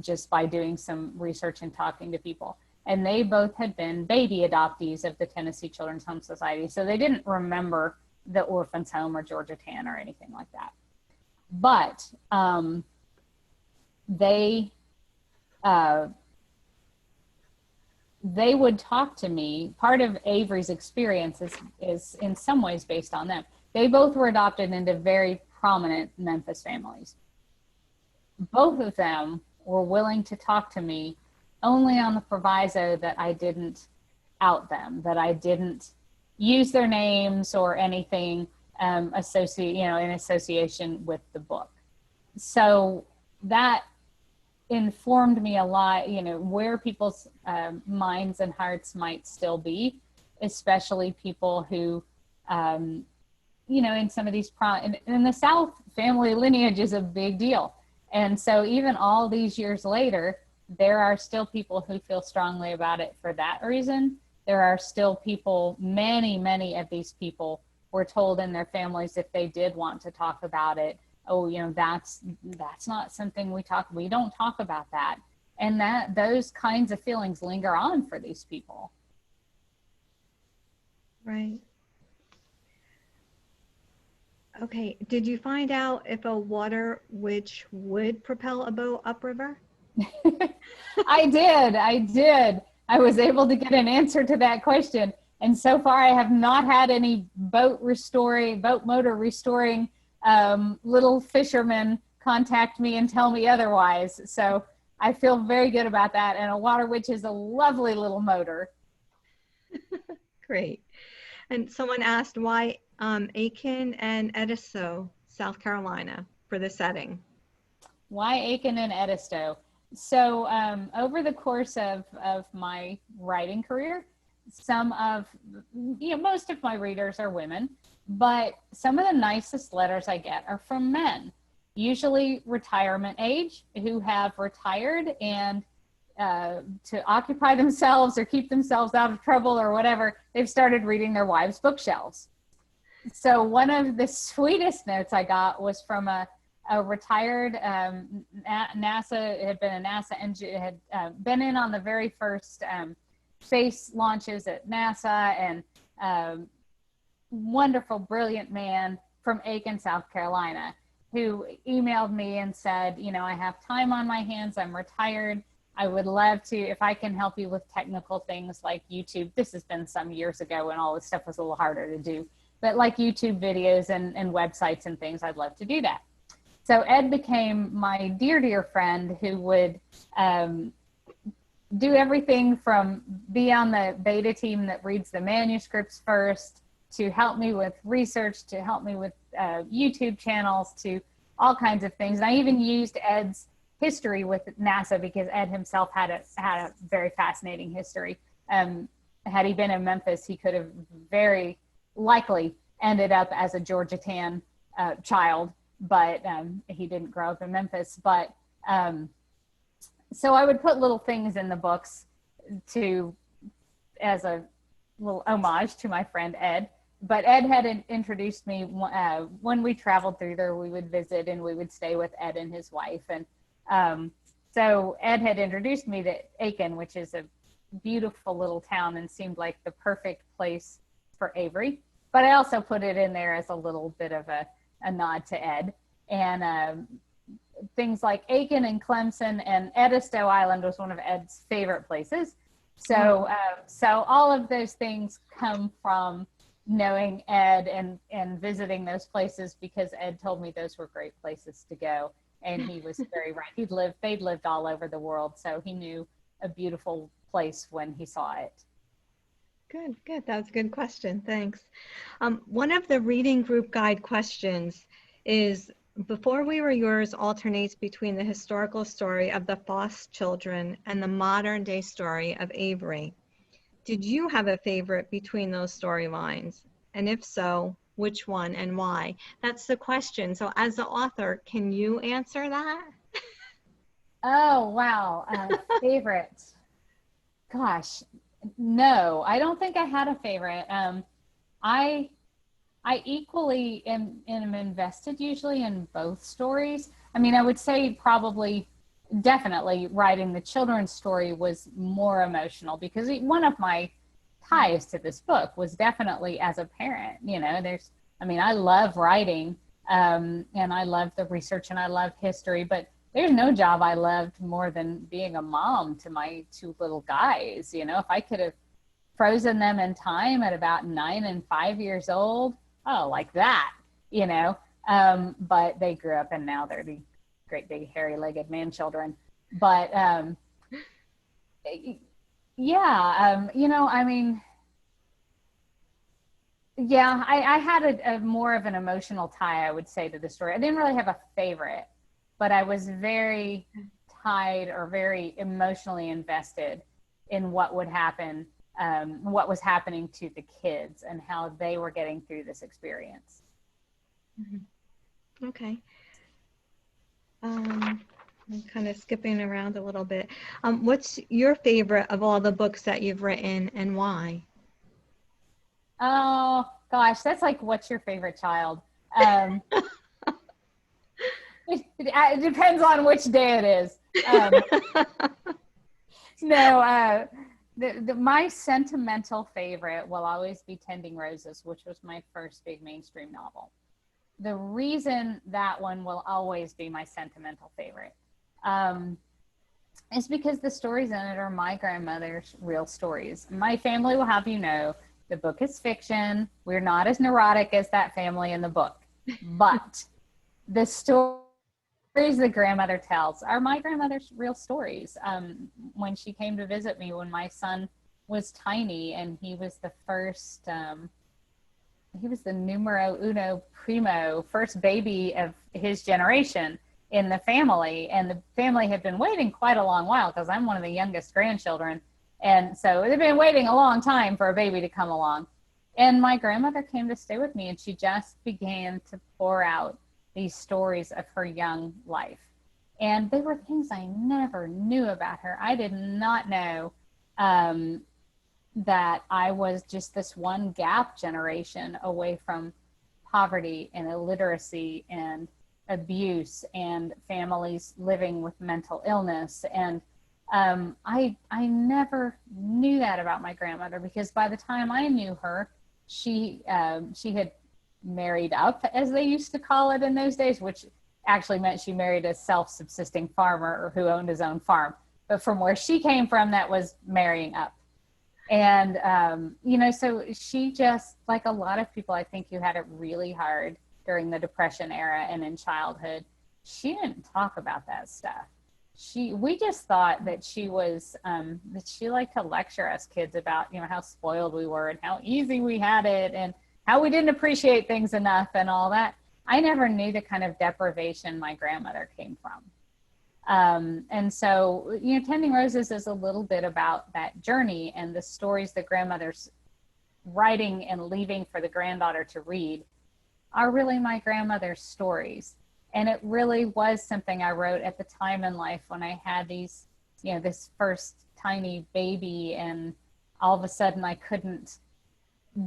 just by doing some research and talking to people. And they both had been baby adoptees of the Tennessee Children's Home Society. So they didn't remember the Orphans Home or Georgia Tan or anything like that. But they would talk to me. Part of Avery's experience is in some ways based on them. They both were adopted into very prominent Memphis families. Both of them were willing to talk to me only on the proviso that I didn't out them, that I didn't use their names or anything in association with the book. So that informed me a lot, where people's minds and hearts might still be, especially people who, in some of these, in the South, family lineage is a big deal. And so even all these years later, there are still people who feel strongly about it for that reason. There are still people, many of these people were told in their families if they did want to talk about it, that's not something we don't talk about that. And that those kinds of feelings linger on for these people. Right. Okay, did you find out if a water witch would propel a boat upriver? I did. I was able to get an answer to that question. And so far I have not had any boat motor restoring little fishermen contact me and tell me otherwise. So I feel very good about that. And a water witch is a lovely little motor. Great. And someone asked why Aiken and Edisto, South Carolina, for the setting. Why Aiken and Edisto? So over the course of my writing career, most of my readers are women, but some of the nicest letters I get are from men, usually retirement age, who have retired and to occupy themselves or keep themselves out of trouble or whatever, they've started reading their wives' bookshelves. So one of the sweetest notes I got was from a retired NASA, had been a NASA engineer, had been in on the very first space launches at NASA, and wonderful, brilliant man from Aiken, South Carolina, who emailed me and said, I have time on my hands, I'm retired, I would love to, if I can help you with technical things like YouTube. This has been some years ago when all this stuff was a little harder to do, but like YouTube videos and websites and things, I'd love to do that. So Ed became my dear friend who would do everything from be on the beta team that reads the manuscripts first, to help me with research, to help me with YouTube channels, to all kinds of things. And I even used Ed's history with NASA because Ed himself had a very fascinating history. Had he been in Memphis, he could have very likely ended up as a Georgetown child, but he didn't grow up in Memphis. But so I would put little things in the books as a little homage to my friend Ed. But Ed had introduced me when we traveled through there. We would visit and we would stay with Ed and his wife, and so Ed had introduced me to Aiken, which is a beautiful little town and seemed like the perfect place for Avery. But I also put it in there as a little bit of a nod to Ed. And things like Aiken and Clemson and Edisto Island was one of Ed's favorite places. So so all of those things come from knowing Ed and visiting those places, because Ed told me those were great places to go. And he was very right. They'd lived all over the world, so he knew a beautiful place when he saw it. Good. That was a good question. Thanks. One of the reading group guide questions is, Before We Were Yours alternates between the historical story of the Foss children and the modern day story of Avery. Did you have a favorite between those storylines? And if so, which one and why? That's the question. So as the author, can you answer that? Oh, wow. Favorites. Gosh, no, I don't think I had a favorite. I equally am invested usually in both stories. I mean, I would say definitely writing the children's story was more emotional, because one of my ties to this book was definitely as a parent. I love writing, and I love the research and I love history, but there's no job I loved more than being a mom to my two little guys. If I could have frozen them in time at about 9 and 5 years old, like that, but they grew up and now they're the great big hairy-legged man children. But I had a more of an emotional tie, I would say, to the story. I didn't really have a favorite, but I was very tied or very emotionally invested in what would happen, what was happening to the kids and how they were getting through this experience. Mm-hmm. Okay. I'm kind of skipping around a little bit. What's your favorite of all the books that you've written, and why? Oh gosh, that's like, what's your favorite child? It depends on which day it is. My sentimental favorite will always be Tending Roses, which was my first big mainstream novel. The reason that one will always be my sentimental favorite is because the stories in it are my grandmother's real stories. My family will have you know, the book is fiction. We're not as neurotic as that family in the book, but the stories the grandmother tells are my grandmother's real stories. When she came to visit me when my son was tiny, and he was the first, he was the numero uno primo, first baby of his generation in the family. And the family had been waiting quite a long while, because I'm one of the youngest grandchildren. And so they've been waiting a long time for a baby to come along. And my grandmother came to stay with me, and she just began to pour out these stories of her young life. And they were things I never knew about her. I did not know that I was just this one gap generation away from poverty and illiteracy and abuse and families living with mental illness. And I never knew that about my grandmother, because by the time I knew her, she had married up, as they used to call it in those days, which actually meant she married a self-subsisting farmer who owned his own farm. But from where she came from, that was marrying up. And, so she just, like a lot of people, I think, who had it really hard during the Depression era and in childhood, she didn't talk about that stuff. We just thought that she was, that she liked to lecture us kids about, how spoiled we were and how easy we had it and how we didn't appreciate things enough and all that. I never knew the kind of deprivation my grandmother came from. And so, you know, Tending Roses is a little bit about that journey, and the stories that grandmother's writing and leaving for the granddaughter to read are really my grandmother's stories. And it really was something I wrote at the time in life when I had these, you know, this first tiny baby, and all of a sudden I couldn't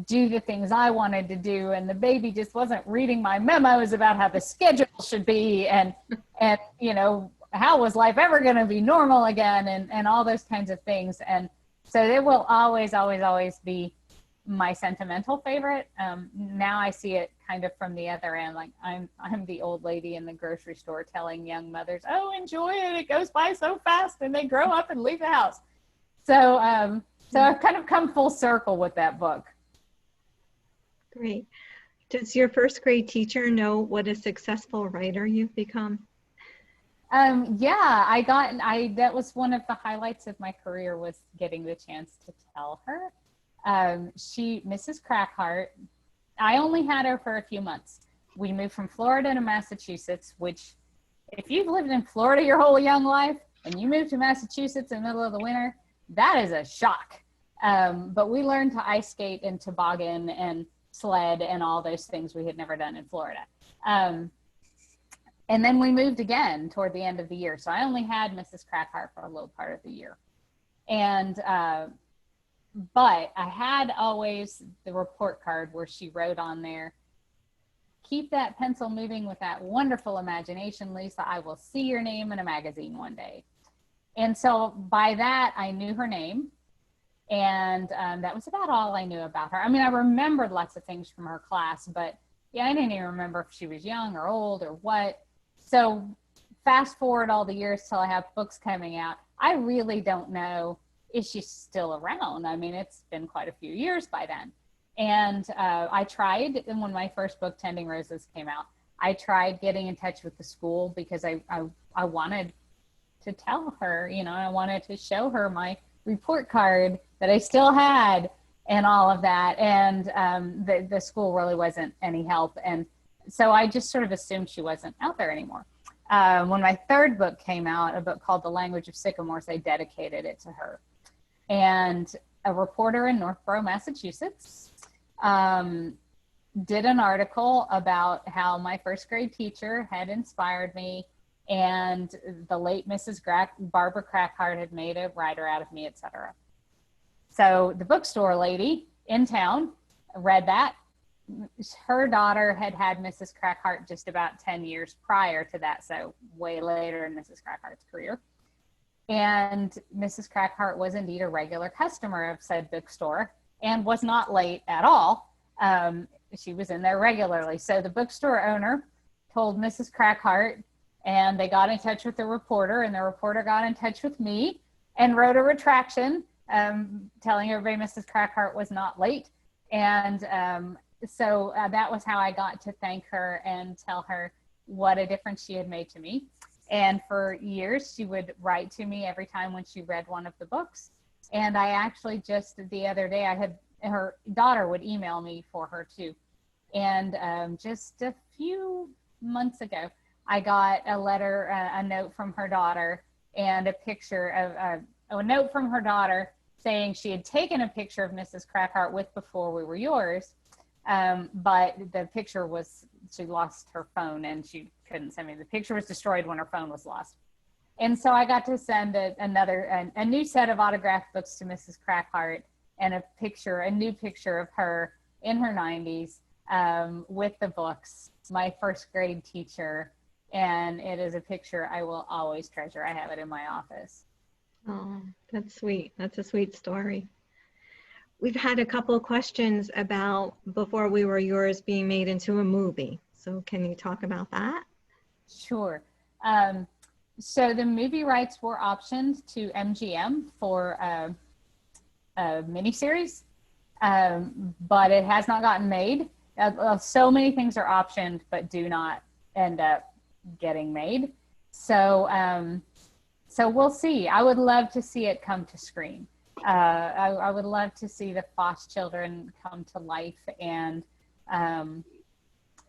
do the things I wanted to do, and the baby just wasn't reading my memos about how the schedule should be, and you know, how was life ever going to be normal again, and all those kinds of things. And so it will always be my sentimental favorite. Now I see it kind of from the other end, like I'm the old lady in the grocery store telling young mothers, oh, enjoy it, it goes by so fast, and they grow up and leave the house. So I've kind of come full circle with that book. Great. Does your first grade teacher know what a successful writer you've become? Yeah, that was one of the highlights of my career, was getting the chance to tell her. Mrs. Crackhart, I only had her for a few months. We moved from Florida to Massachusetts, which, if you've lived in Florida your whole young life and you move to Massachusetts in the middle of the winter, that is a shock. But we learned to ice skate and toboggan and sled and all those things we had never done in Florida. And then we moved again toward the end of the year. So I only had Mrs. Crackhart for a little part of the year. And, but I had always the report card where she wrote on there, keep that pencil moving with that wonderful imagination, Lisa. I will see your name in a magazine one day. And so by that, I knew her name. And that was about all I knew about her. I mean, I remembered lots of things from her class, but yeah, I didn't even remember if she was young or old or what. So fast forward all the years till I have books coming out, I really don't know if she's still around. I mean, it's been quite a few years by then. And I tried, and when my first book, Tending Roses, came out, I tried getting in touch with the school because I wanted to tell her, you know, I wanted to show her my report card that I still had and all of that. And the school really wasn't any help. And so I just sort of assumed she wasn't out there anymore. When my third book came out, a book called The Language of Sycamores, I dedicated it to her. And a reporter in Northborough, Massachusetts, did an article about how my first grade teacher had inspired me, and the late Mrs. Barbara Crackhart had made a writer out of me, etc. So the bookstore lady in town read that. Her daughter had had Mrs. Crackhart just about 10 years prior to that, so way later in Mrs. Crackhart's career. And Mrs. Crackhart was indeed a regular customer of said bookstore and was not late at all. She was in there regularly. So the bookstore owner told Mrs. Crackhart, and they got in touch with the reporter, and the reporter got in touch with me and wrote a retraction telling everybody Mrs. Crackhart was not late. And so that was how I got to thank her and tell her what a difference she had made to me. And for years, she would write to me every time when she read one of the books. And I actually just the other day, her daughter would email me for her too. And just a few months ago, I got a letter, a note from her daughter, and a picture of a note from her daughter saying she had taken a picture of Mrs. Crackhart with Before We Were Yours. But the picture she lost her phone and she couldn't send me. The picture was destroyed when her phone was lost. And so I got to send a new set of autographed books to Mrs. Crackhart, and a new picture of her in her 90s with the books, my first grade teacher. And it is a picture I will always treasure. I have it in my office. Oh, that's sweet. That's a sweet story. We've had a couple of questions about Before We Were Yours being made into a movie. So can you talk about that? Sure. So the movie rights were optioned to MGM for a miniseries, but it has not gotten made. So many things are optioned, but do not end up getting made. So we'll see. I would love to see it come to screen. I would love to see the Foss children come to life and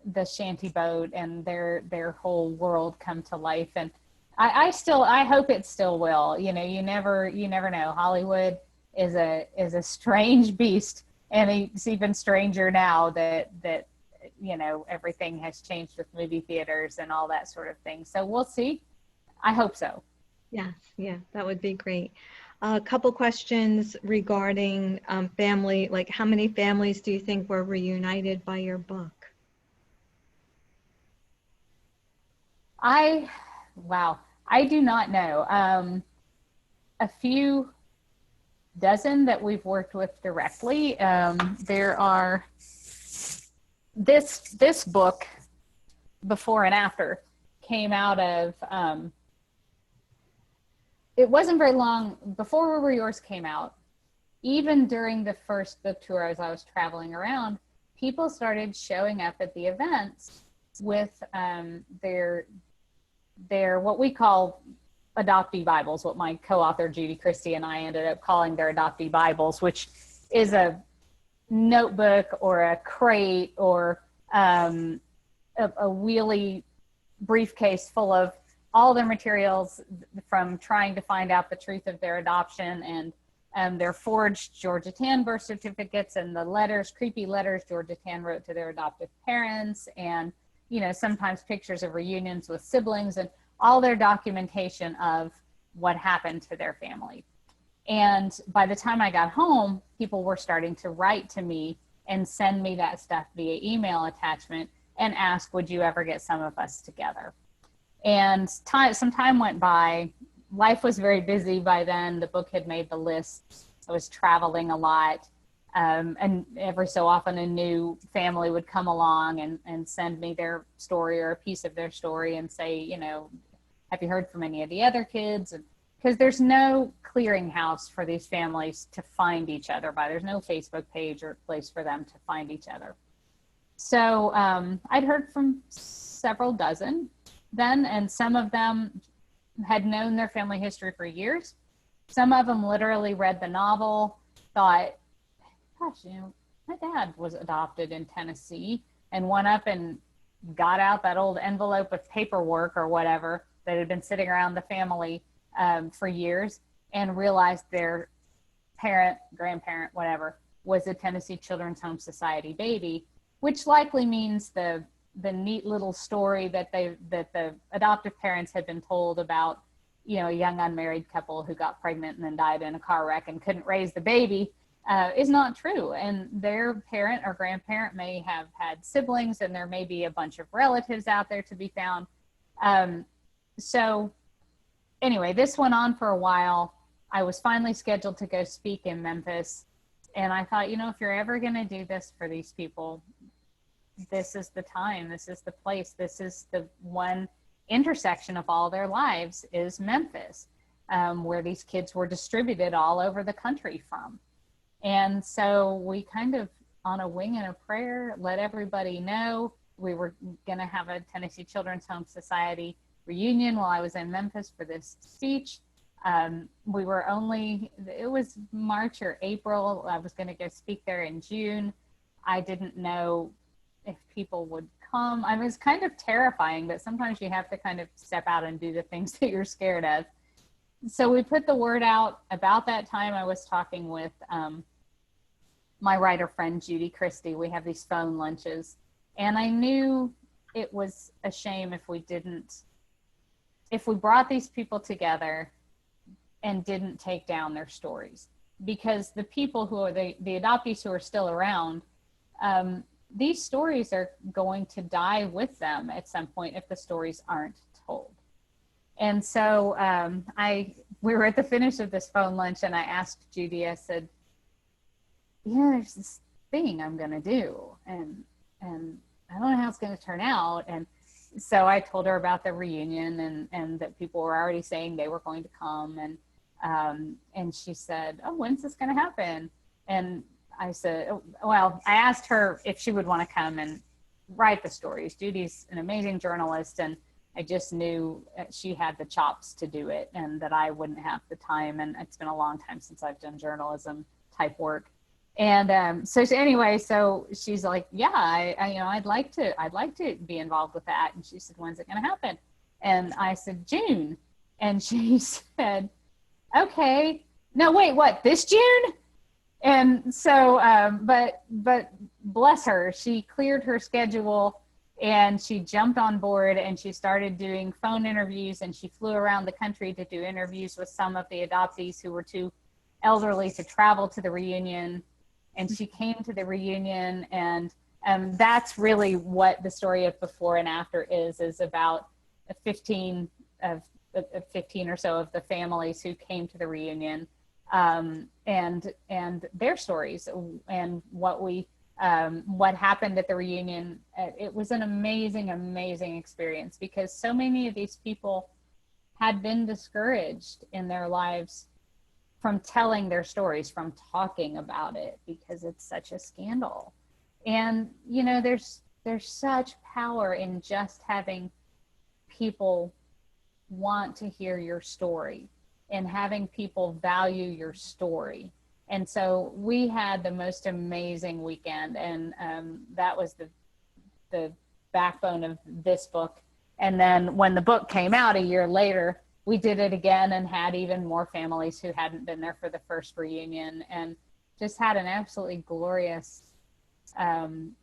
the shanty boat and their whole world come to life. And I hope it still will. You know, you never know. Hollywood is a strange beast, and it's even stranger now that you know, everything has changed with movie theaters and all that sort of thing. So we'll see. I hope so. Yes, yeah, that would be great. A couple questions regarding family, like how many families do you think were reunited by your book? I Wow, I do not know. A few dozen that we've worked with directly. There are this book, Before and After, came out of it wasn't very long before Where Were Yours came out. Even during the first book tour, as I was traveling around, people started showing up at the events with their what we call adoptee Bibles, what my co-author Judy Christie and I ended up calling their adoptee Bibles, which is a notebook or a crate or a wheelie briefcase full of all their materials, from trying to find out the truth of their adoption, and their forged Georgia Tan birth certificates and the letters, creepy letters Georgia Tan wrote to their adoptive parents, and, you know, sometimes pictures of reunions with siblings and all their documentation of what happened to their family. And by the time I got home, people were starting to write to me and send me that stuff via email attachment and ask, would you ever get some of us together? And some time went by. Life was very busy by then. The book had made the list. I was traveling a lot. And every so often a new family would come along and send me their story or a piece of their story and say, you know, have you heard from any of the other kids? And because there's no clearinghouse for these families to find each other by. There's no Facebook page or place for them to find each other. So I'd heard from several dozen then, and some of them had known their family history for years. Some of them literally read the novel, thought, gosh, you know, my dad was adopted in Tennessee, and went up and got out that old envelope of paperwork or whatever that had been sitting around the family for years, and realized their parent, grandparent, whatever, was a Tennessee Children's Home Society baby, which likely means the neat little story that the adoptive parents had been told about, you know, a young unmarried couple who got pregnant and then died in a car wreck and couldn't raise the baby, is not true. And their parent or grandparent may have had siblings, and there may be a bunch of relatives out there to be found. So anyway, this went on for a while. I was finally scheduled to go speak in Memphis. And I thought, you know, if you're ever going to do this for these people, this is the time, this is the place, this is the one intersection of all their lives, is Memphis, where these kids were distributed all over the country from. And so we kind of, on a wing and a prayer, let everybody know we were going to have a Tennessee Children's Home Society reunion while I was in Memphis for this speech. We were it was March or April. I was going to go speak there in June. I didn't know if people would come. I mean, it's kind of terrifying, but sometimes you have to kind of step out and do the things that you're scared of. So we put the word out. About that time, I was talking with my writer friend, Judy Christie. We have these phone lunches, and I knew it was a shame if we brought these people together and didn't take down their stories, because the people who are the adoptees who are still around, these stories are going to die with them at some point if the stories aren't told. And so we were at the finish of this phone lunch, and I asked Judy, I said, yeah, there's this thing I'm going to do, and I don't know how it's going to turn out. And so I told her about the reunion, and that people were already saying they were going to come. And she said, oh, when's this going to happen? And I said, well, I asked her if she would want to come and write the stories. Judy's an amazing journalist, and I just knew she had the chops to do it, and that I wouldn't have the time. And it's been a long time since I've done journalism type work. And anyway, so she's like, yeah, I'd like to be involved with that. And she said, when's it going to happen? And I said, June. And she said, okay. No, wait, what? This June? And so, but bless her, she cleared her schedule and she jumped on board and she started doing phone interviews, and she flew around the country to do interviews with some of the adoptees who were too elderly to travel to the reunion. And she came to the reunion, and that's really what the story of Before and After is about 15 of 15 or so of the families who came to the reunion, and their stories and what happened at the reunion. It was an amazing experience, because so many of these people had been discouraged in their lives from telling their stories, from talking about it, because it's such a scandal. And there's such power in just having people want to hear your story and having people value your story. And so we had the most amazing weekend, and that was the backbone of this book. And then when the book came out a year later, we did it again and had even more families who hadn't been there for the first reunion, and just had an absolutely glorious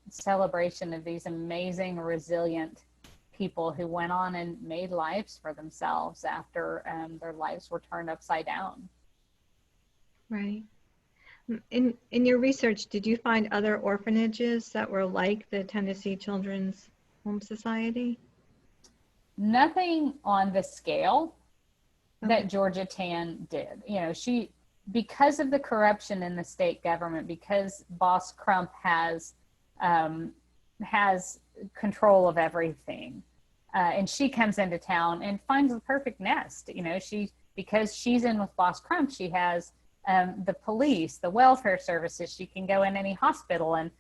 celebration of these amazing, resilient people who went on and made lives for themselves after their lives were turned upside down. Right. In your research, did you find other orphanages that were like the Tennessee Children's Home Society? Nothing on the scale Okay. that Georgia Tan did. Because of the corruption in the state government, because Boss Crump has control of everything, and she comes into town and finds the perfect nest. Because she's in with Boss Crump, she has the police, the welfare services. She can go in any hospital and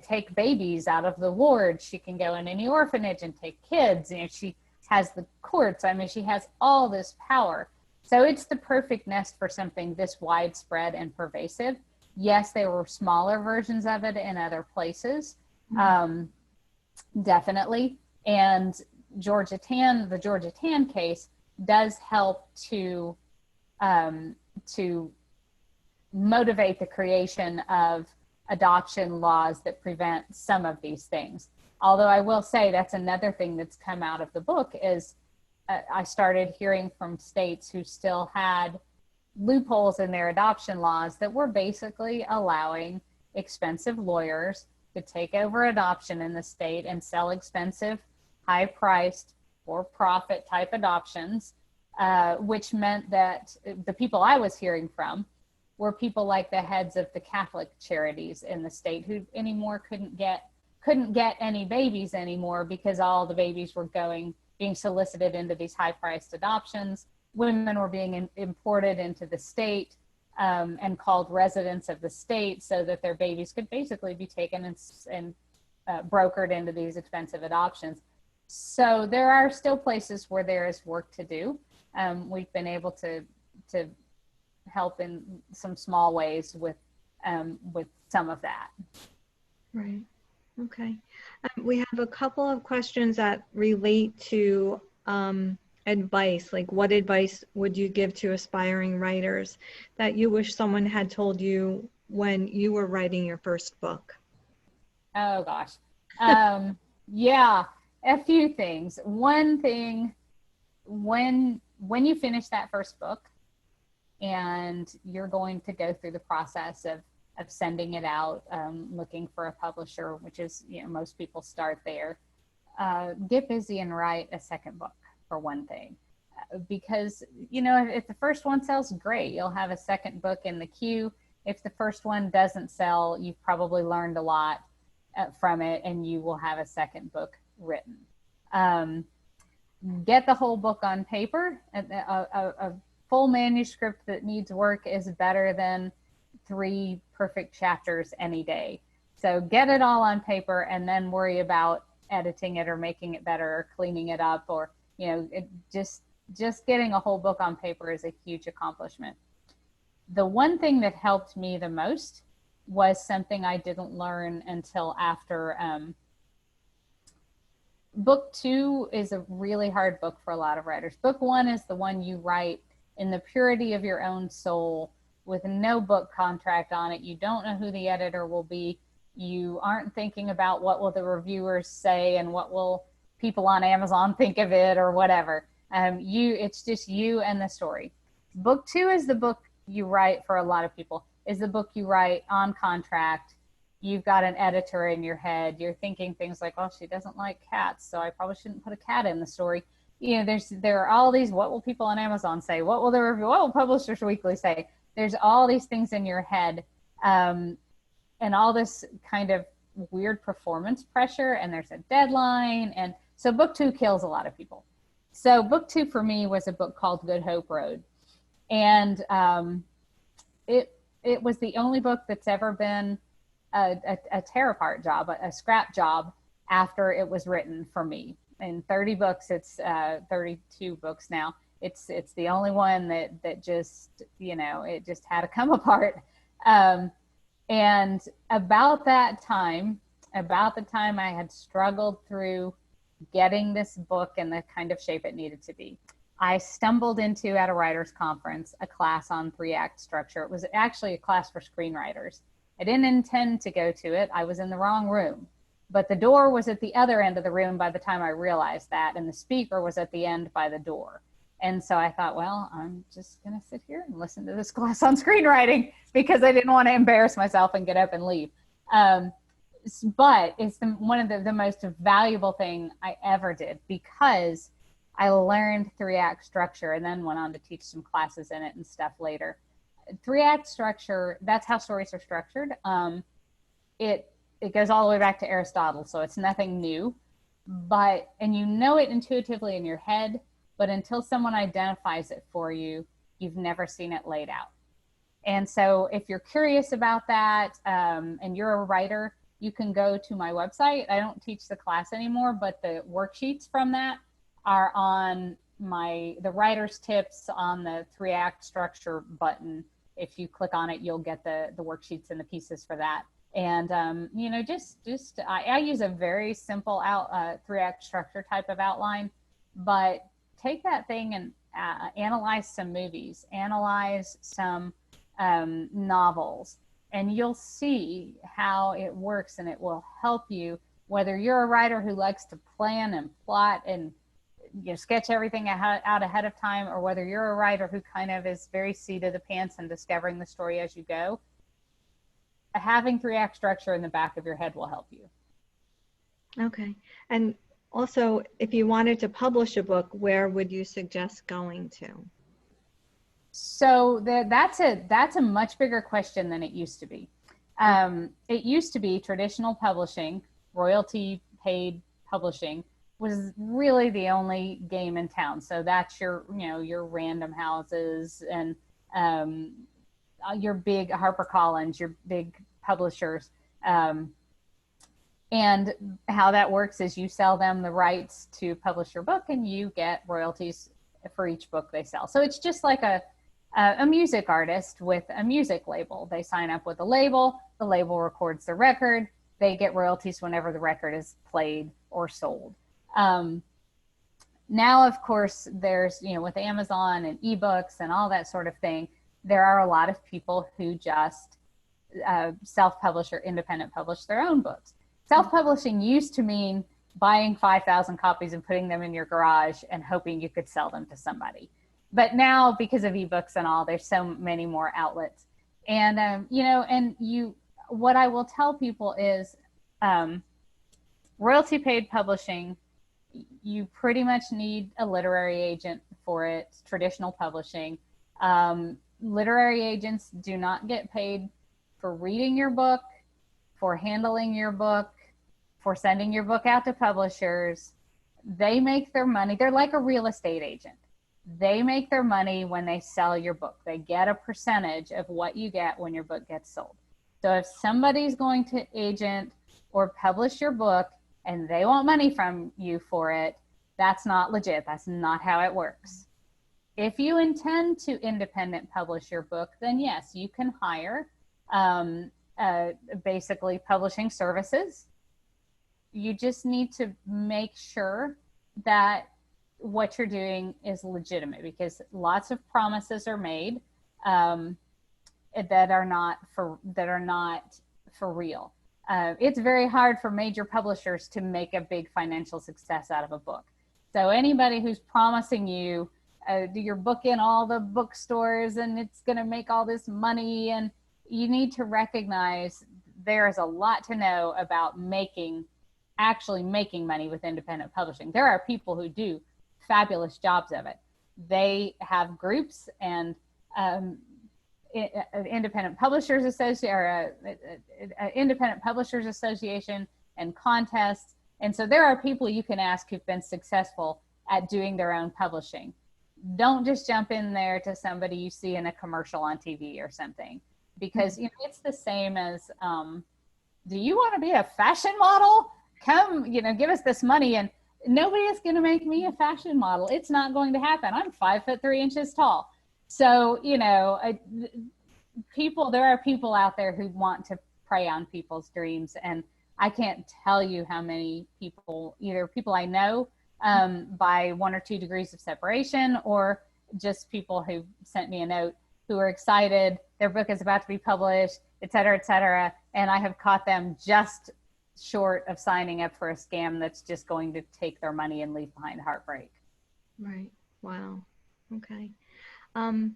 take babies out of the ward. She can go in any orphanage and take kids. She has the courts. She has all this power. So it's the perfect nest for something this widespread and pervasive. Yes, there were smaller versions of it in other places, definitely. And the Georgia Tan case does help to motivate the creation of adoption laws that prevent some of these things. Although I will say that's another thing that's come out of the book is I started hearing from states who still had loopholes in their adoption laws that were basically allowing expensive lawyers to take over adoption in the state and sell expensive, high-priced, for-profit type adoptions, which meant that the people I was hearing from were people like the heads of the Catholic charities in the state who anymore couldn't get any babies anymore because all the babies were being solicited into these high-priced adoptions. Women were being imported into the state and called residents of the state so that their babies could basically be taken and brokered into these expensive adoptions. So there are still places where there is work to do. We've been able to help in some small ways with some of that. Right. Okay. We have a couple of questions that relate to advice. Like, what advice would you give to aspiring writers that you wish someone had told you when you were writing your first book? Oh gosh. Yeah, a few things. One thing, when you finish that first book and you're going to go through the process of sending it out, looking for a publisher, which is, most people start there. Get busy and write a second book, for one thing. Because, if the first one sells, great. You'll have a second book in the queue. If the first one doesn't sell, you've probably learned a lot from it, and you will have a second book written. Get the whole book on paper. A full manuscript that needs work is better than 3 perfect chapters any day. So get it all on paper and then worry about editing it or making it better or cleaning it up, or just getting a whole book on paper is a huge accomplishment. The one thing that helped me the most was something I didn't learn until after. Book 2 is a really hard book for a lot of writers. Book 1 is the one you write in the purity of your own soul with no book contract on it. You don't know who the editor will be. You aren't thinking about what will the reviewers say and what will people on Amazon think of it or whatever. It's just you and the story. Book 2 is the book you write for a lot of people, is the book you write on contract. You've got an editor in your head. You're thinking things like, oh, she doesn't like cats, so I probably shouldn't put a cat in the story. There are all these, what will people on Amazon say? What will Publishers Weekly say? There's all these things in your head, and all this kind of weird performance pressure, and there's a deadline. And so book 2 kills a lot of people. So book 2 for me was a book called Good Hope Road. And it was the only book that's ever been a tear apart job, a scrap job after it was written for me. In 30 books, it's 32 books now. It's the only one that just, it just had to come apart. And about the time I had struggled through getting this book in the kind of shape it needed to be, I stumbled into, at a writer's conference, a class on 3-act structure. It was actually a class for screenwriters. I didn't intend to go to it. I was in the wrong room. But the door was at the other end of the room by the time I realized that, and the speaker was at the end by the door. And so I thought, well, I'm just going to sit here and listen to this class on screenwriting because I didn't want to embarrass myself and get up and leave. But it's one of the most valuable thing I ever did, because I learned 3-act structure and then went on to teach some classes in it and stuff later. 3-act structure, that's how stories are structured. It goes all the way back to Aristotle, so it's nothing new. And you know it intuitively in your head, but until someone identifies it for you, you've never seen it laid out. And so if you're curious about that, and you're a writer, you can go to my website. I don't teach the class anymore, but the worksheets from that are on the writer's tips on the 3-act structure button. If you click on it, you'll get the worksheets and the pieces for that. And, I use a very simple 3-act structure type of outline, but take that thing and analyze some movies, analyze some novels, and you'll see how it works, and it will help you, whether you're a writer who likes to plan and plot and sketch everything out ahead of time, or whether you're a writer who kind of is very seat of the pants and discovering the story as you go. Having 3-act structure in the back of your head will help you. Okay. And also, if you wanted to publish a book, where would you suggest going to? So that's a much bigger question than it used to be. It used to be traditional publishing, royalty paid publishing, was really the only game in town. So that's your Random Houses and your big HarperCollins, your big publishers. And how that works is you sell them the rights to publish your book, and you get royalties for each book they sell. So it's just like a music artist with a music label. They sign up with a label, the label records the record, they get royalties whenever the record is played or sold. Now, of course, there's, with Amazon and ebooks and all that sort of thing, there are a lot of people who just self-publish or independent publish their own books. Self-publishing used to mean buying 5,000 copies and putting them in your garage and hoping you could sell them to somebody. But now, because of ebooks and all, there's so many more outlets. And, what I will tell people is royalty paid publishing, you pretty much need a literary agent for it, traditional publishing. Literary agents do not get paid for reading your book, for handling your book, for sending your book out to publishers. They make their money. They're like a real estate agent. They make their money when they sell your book. They get a percentage of what you get when your book gets sold. So if somebody's going to agent or publish your book and they want money from you for it, that's not legit. That's not how it works. If you intend to independent publish your book, then yes, you can hire basically publishing services. You just need to make sure that what you're doing is legitimate, because lots of promises are made um, that are not for real. It's very hard for major publishers to make a big financial success out of a book. So anybody who's promising you do your book in all the bookstores and it's going to make all this money, and you need to recognize there is a lot to know about actually making money with independent publishing. There are people who do fabulous jobs of it. They have groups and independent publishers association, or independent publishers association, and contests. And so there are people you can ask who've been successful at doing their own publishing. Don't just jump in there to somebody you see in a commercial on TV or something, because it's the same as, do you want to be a fashion model? Come, give us this money, and nobody is going to make me a fashion model. It's not going to happen. I'm 5'3" tall. So, there are people out there who want to prey on people's dreams. And I can't tell you how many people, either people I know by 1 or 2 degrees of separation, or just people who sent me a note who are excited, their book is about to be published, et cetera, and I have caught them just short of signing up for a scam that's just going to take their money and leave behind heartbreak. Right. Wow. Okay. I'm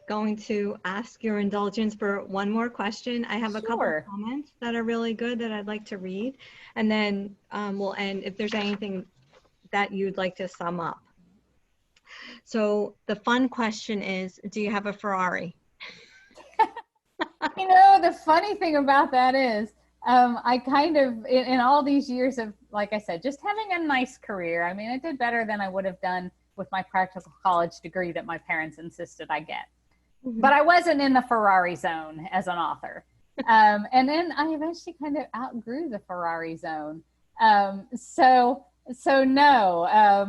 going to ask your indulgence for one more question. I have a couple of comments that are really good that I'd like to read, and then we'll end if there's anything that you'd like to sum up. So the fun question is, do you have a Ferrari? The funny thing about that is, I kind of, in all these years of, like I said, just having a nice career. I mean, I did better than I would have done with my practical college degree that my parents insisted I get. Mm-hmm. But I wasn't in the Ferrari zone as an author. And then I eventually kind of outgrew the Ferrari zone. So no,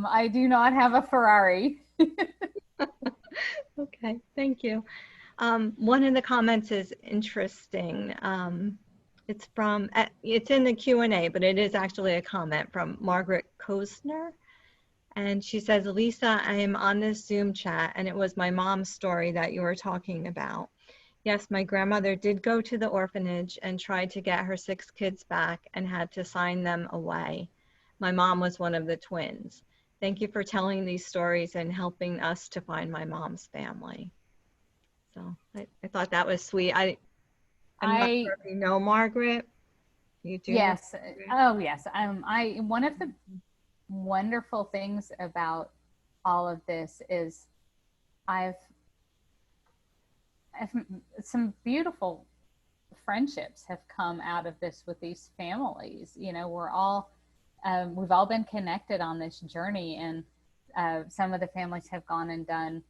I do not have a Ferrari. Okay, thank you. One of the comments is interesting. It's in the Q&A, but it is actually a comment from Margaret Kosner. And she says, Lisa, I am on this Zoom chat, and it was my mom's story that you were talking about. Yes, my grandmother did go to the orphanage and tried to get her 6 kids back and had to sign them away. My mom was one of the twins. Thank you for telling these stories and helping us to find my mom's family. So I thought that was sweet. I'm not sure if you know Margaret. You do? Yes. Oh, yes. One of the wonderful things about all of this is I've some beautiful friendships have come out of this with these families. We're all we've all been connected on this journey, and some of the families have gone and done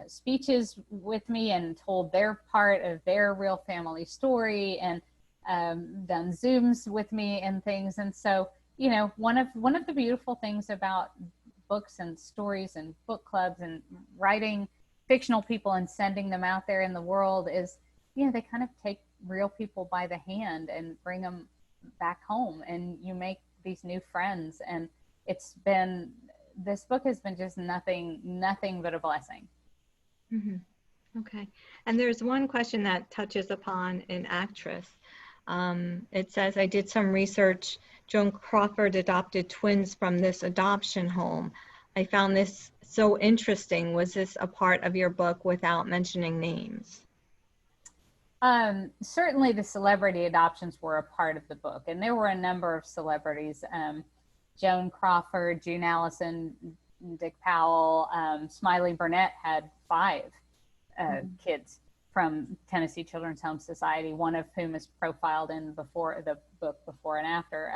speeches with me and told their part of their real family story, and done Zooms with me and things. And so, one of the beautiful things about books and stories and book clubs and writing fictional people and sending them out there in the world is, they kind of take real people by the hand and bring them back home, and you make these new friends. And this book has been just nothing but a blessing. Mm-hmm. Okay. And there's one question that touches upon an actress. It says, I did some research. Joan Crawford adopted twins from this adoption home. I found this so interesting. Was this a part of your book without mentioning names? Certainly the celebrity adoptions were a part of the book, and there were a number of celebrities. Joan Crawford, June Allison, Dick Powell, Smiley Burnett had 5 kids from Tennessee Children's Home Society, one of whom is profiled in the book Before and After.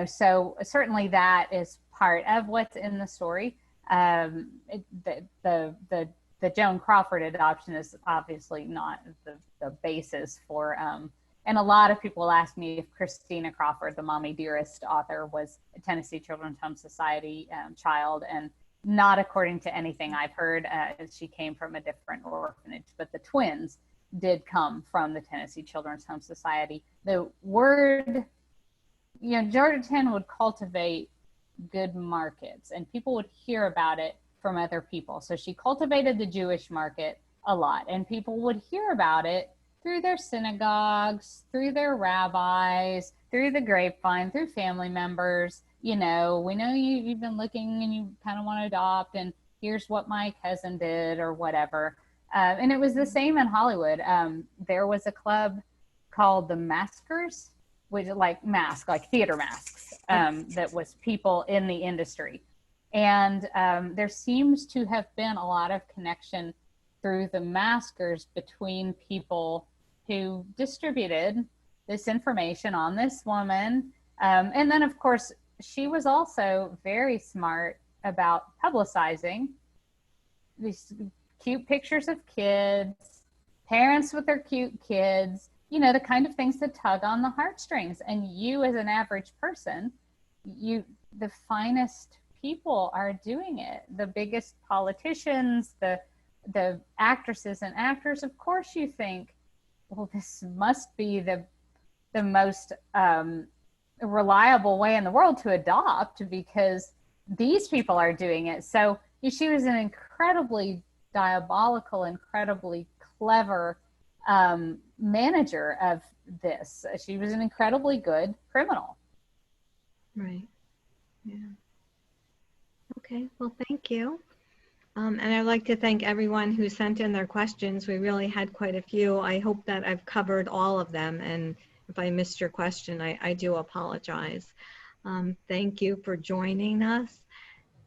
So certainly that is part of what's in the story. The Joan Crawford adoption is obviously not the basis for, and a lot of people ask me if Christina Crawford, the Mommy Dearest author, was a Tennessee Children's Home Society child, and not according to anything I've heard. She came from a different orphanage, but the twins did come from the Tennessee Children's Home Society. The word, Georgetown would cultivate good markets and people would hear about it from other people. So she cultivated the Jewish market a lot, and people would hear about it through their synagogues, through their rabbis, through the grapevine, through family members. We know you've been looking and you kind of want to adopt, and here's what my cousin did or whatever. And it was the same in Hollywood. There was a club called the Maskers, which like theater masks, that was people in the industry. And there seems to have been a lot of connection through the maskers between people who distributed this information on this woman. And then, of course, she was also very smart about publicizing these cute pictures of kids, parents with their cute kids, the kind of things that tug on the heartstrings. And you, as an average person, the finest people are doing it. The biggest politicians, the actresses and actors, of course you think, well, this must be the most reliable way in the world to adopt because these people are doing it. So she was an incredibly diabolical, incredibly clever manager of this. She was an incredibly good criminal. Right. Yeah. Okay. Well, thank you. And I'd like to thank everyone who sent in their questions. We really had quite a few. I hope that I've covered all of them. And if I missed your question, I do apologize. Thank you for joining us.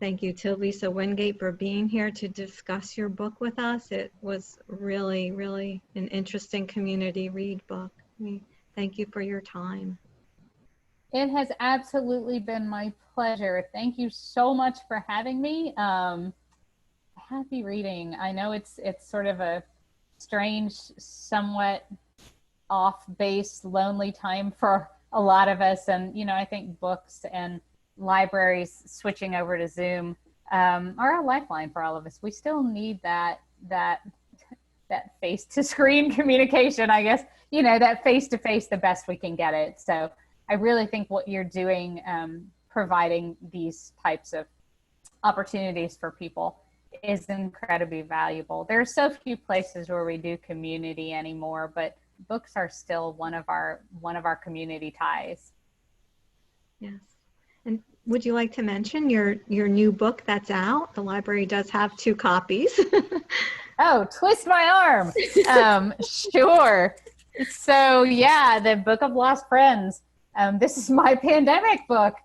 Thank you to Lisa Wingate for being here to discuss your book with us. It was really, really an interesting community read book. Thank you for your time. It has absolutely been my pleasure. Thank you so much for having me. Happy reading. I know it's sort of a strange, somewhat off-base, lonely time for a lot of us. And, I think books and libraries switching over to Zoom are a lifeline for all of us. We still need that face-to-screen communication, I guess, that face-to-face the best we can get it. So I really think what you're doing, providing these types of opportunities for people, is incredibly valuable. There are so few places where we do community anymore, but books are still one of our community ties. Yes. And would you like to mention your new book that's out? The library does have 2 copies. Oh, twist my arm. Sure. So yeah, the Book of Lost Friends. This is my pandemic book.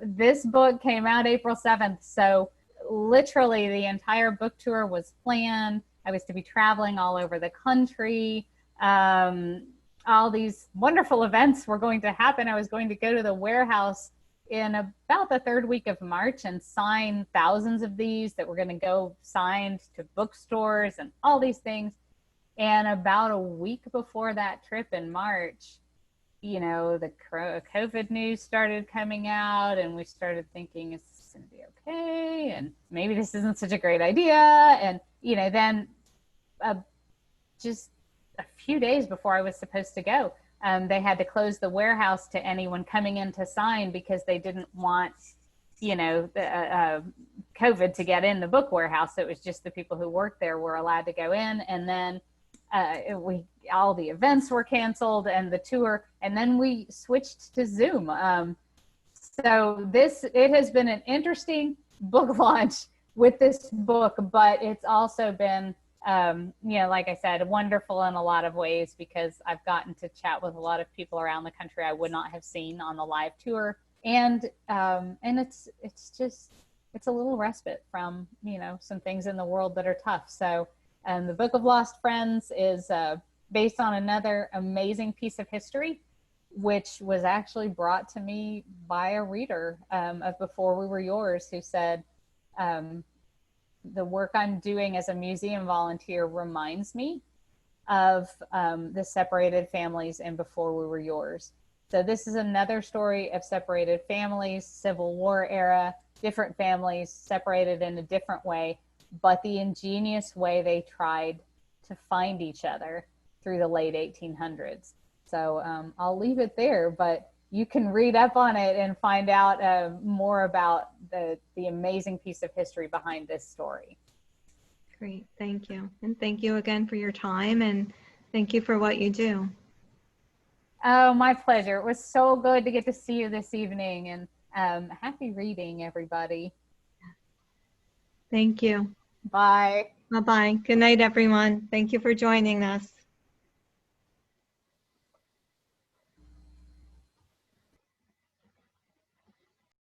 This book came out April 7th. So literally the entire book tour was planned. I was to be traveling all over the country. All these wonderful events were going to happen. I was going to go to the warehouse in about the 3rd week of March and sign thousands of these that were going to go signed to bookstores and all these things. And about a week before that trip in March, the COVID news started coming out, and we started thinking, is this going to be okay? And maybe this isn't such a great idea. And, then just a few days before I was supposed to go, they had to close the warehouse to anyone coming in to sign because they didn't want, COVID to get in the book warehouse. It was just the people who worked there were allowed to go in. And then all the events were canceled and the tour, and then we switched to Zoom. So it has been an interesting book launch with this book, but it's also been, like I said, wonderful in a lot of ways because I've gotten to chat with a lot of people around the country I would not have seen on the live tour. And it's a little respite from, some things in the world that are tough. So the Book of Lost Friends is based on another amazing piece of history, which was actually brought to me by a reader of Before We Were Yours, who said, the work I'm doing as a museum volunteer reminds me of the separated families in Before We Were Yours. So this is another story of separated families, Civil War era, different families separated in a different way, but the ingenious way they tried to find each other through the late 1800s. So I'll leave it there, but you can read up on it and find out more about the amazing piece of history behind this story. Great, thank you. And thank you again for your time, and thank you for what you do. Oh, my pleasure. It was so good to get to see you this evening, and happy reading, everybody. Thank you. Bye. Bye-bye. Good night, everyone. Thank you for joining us.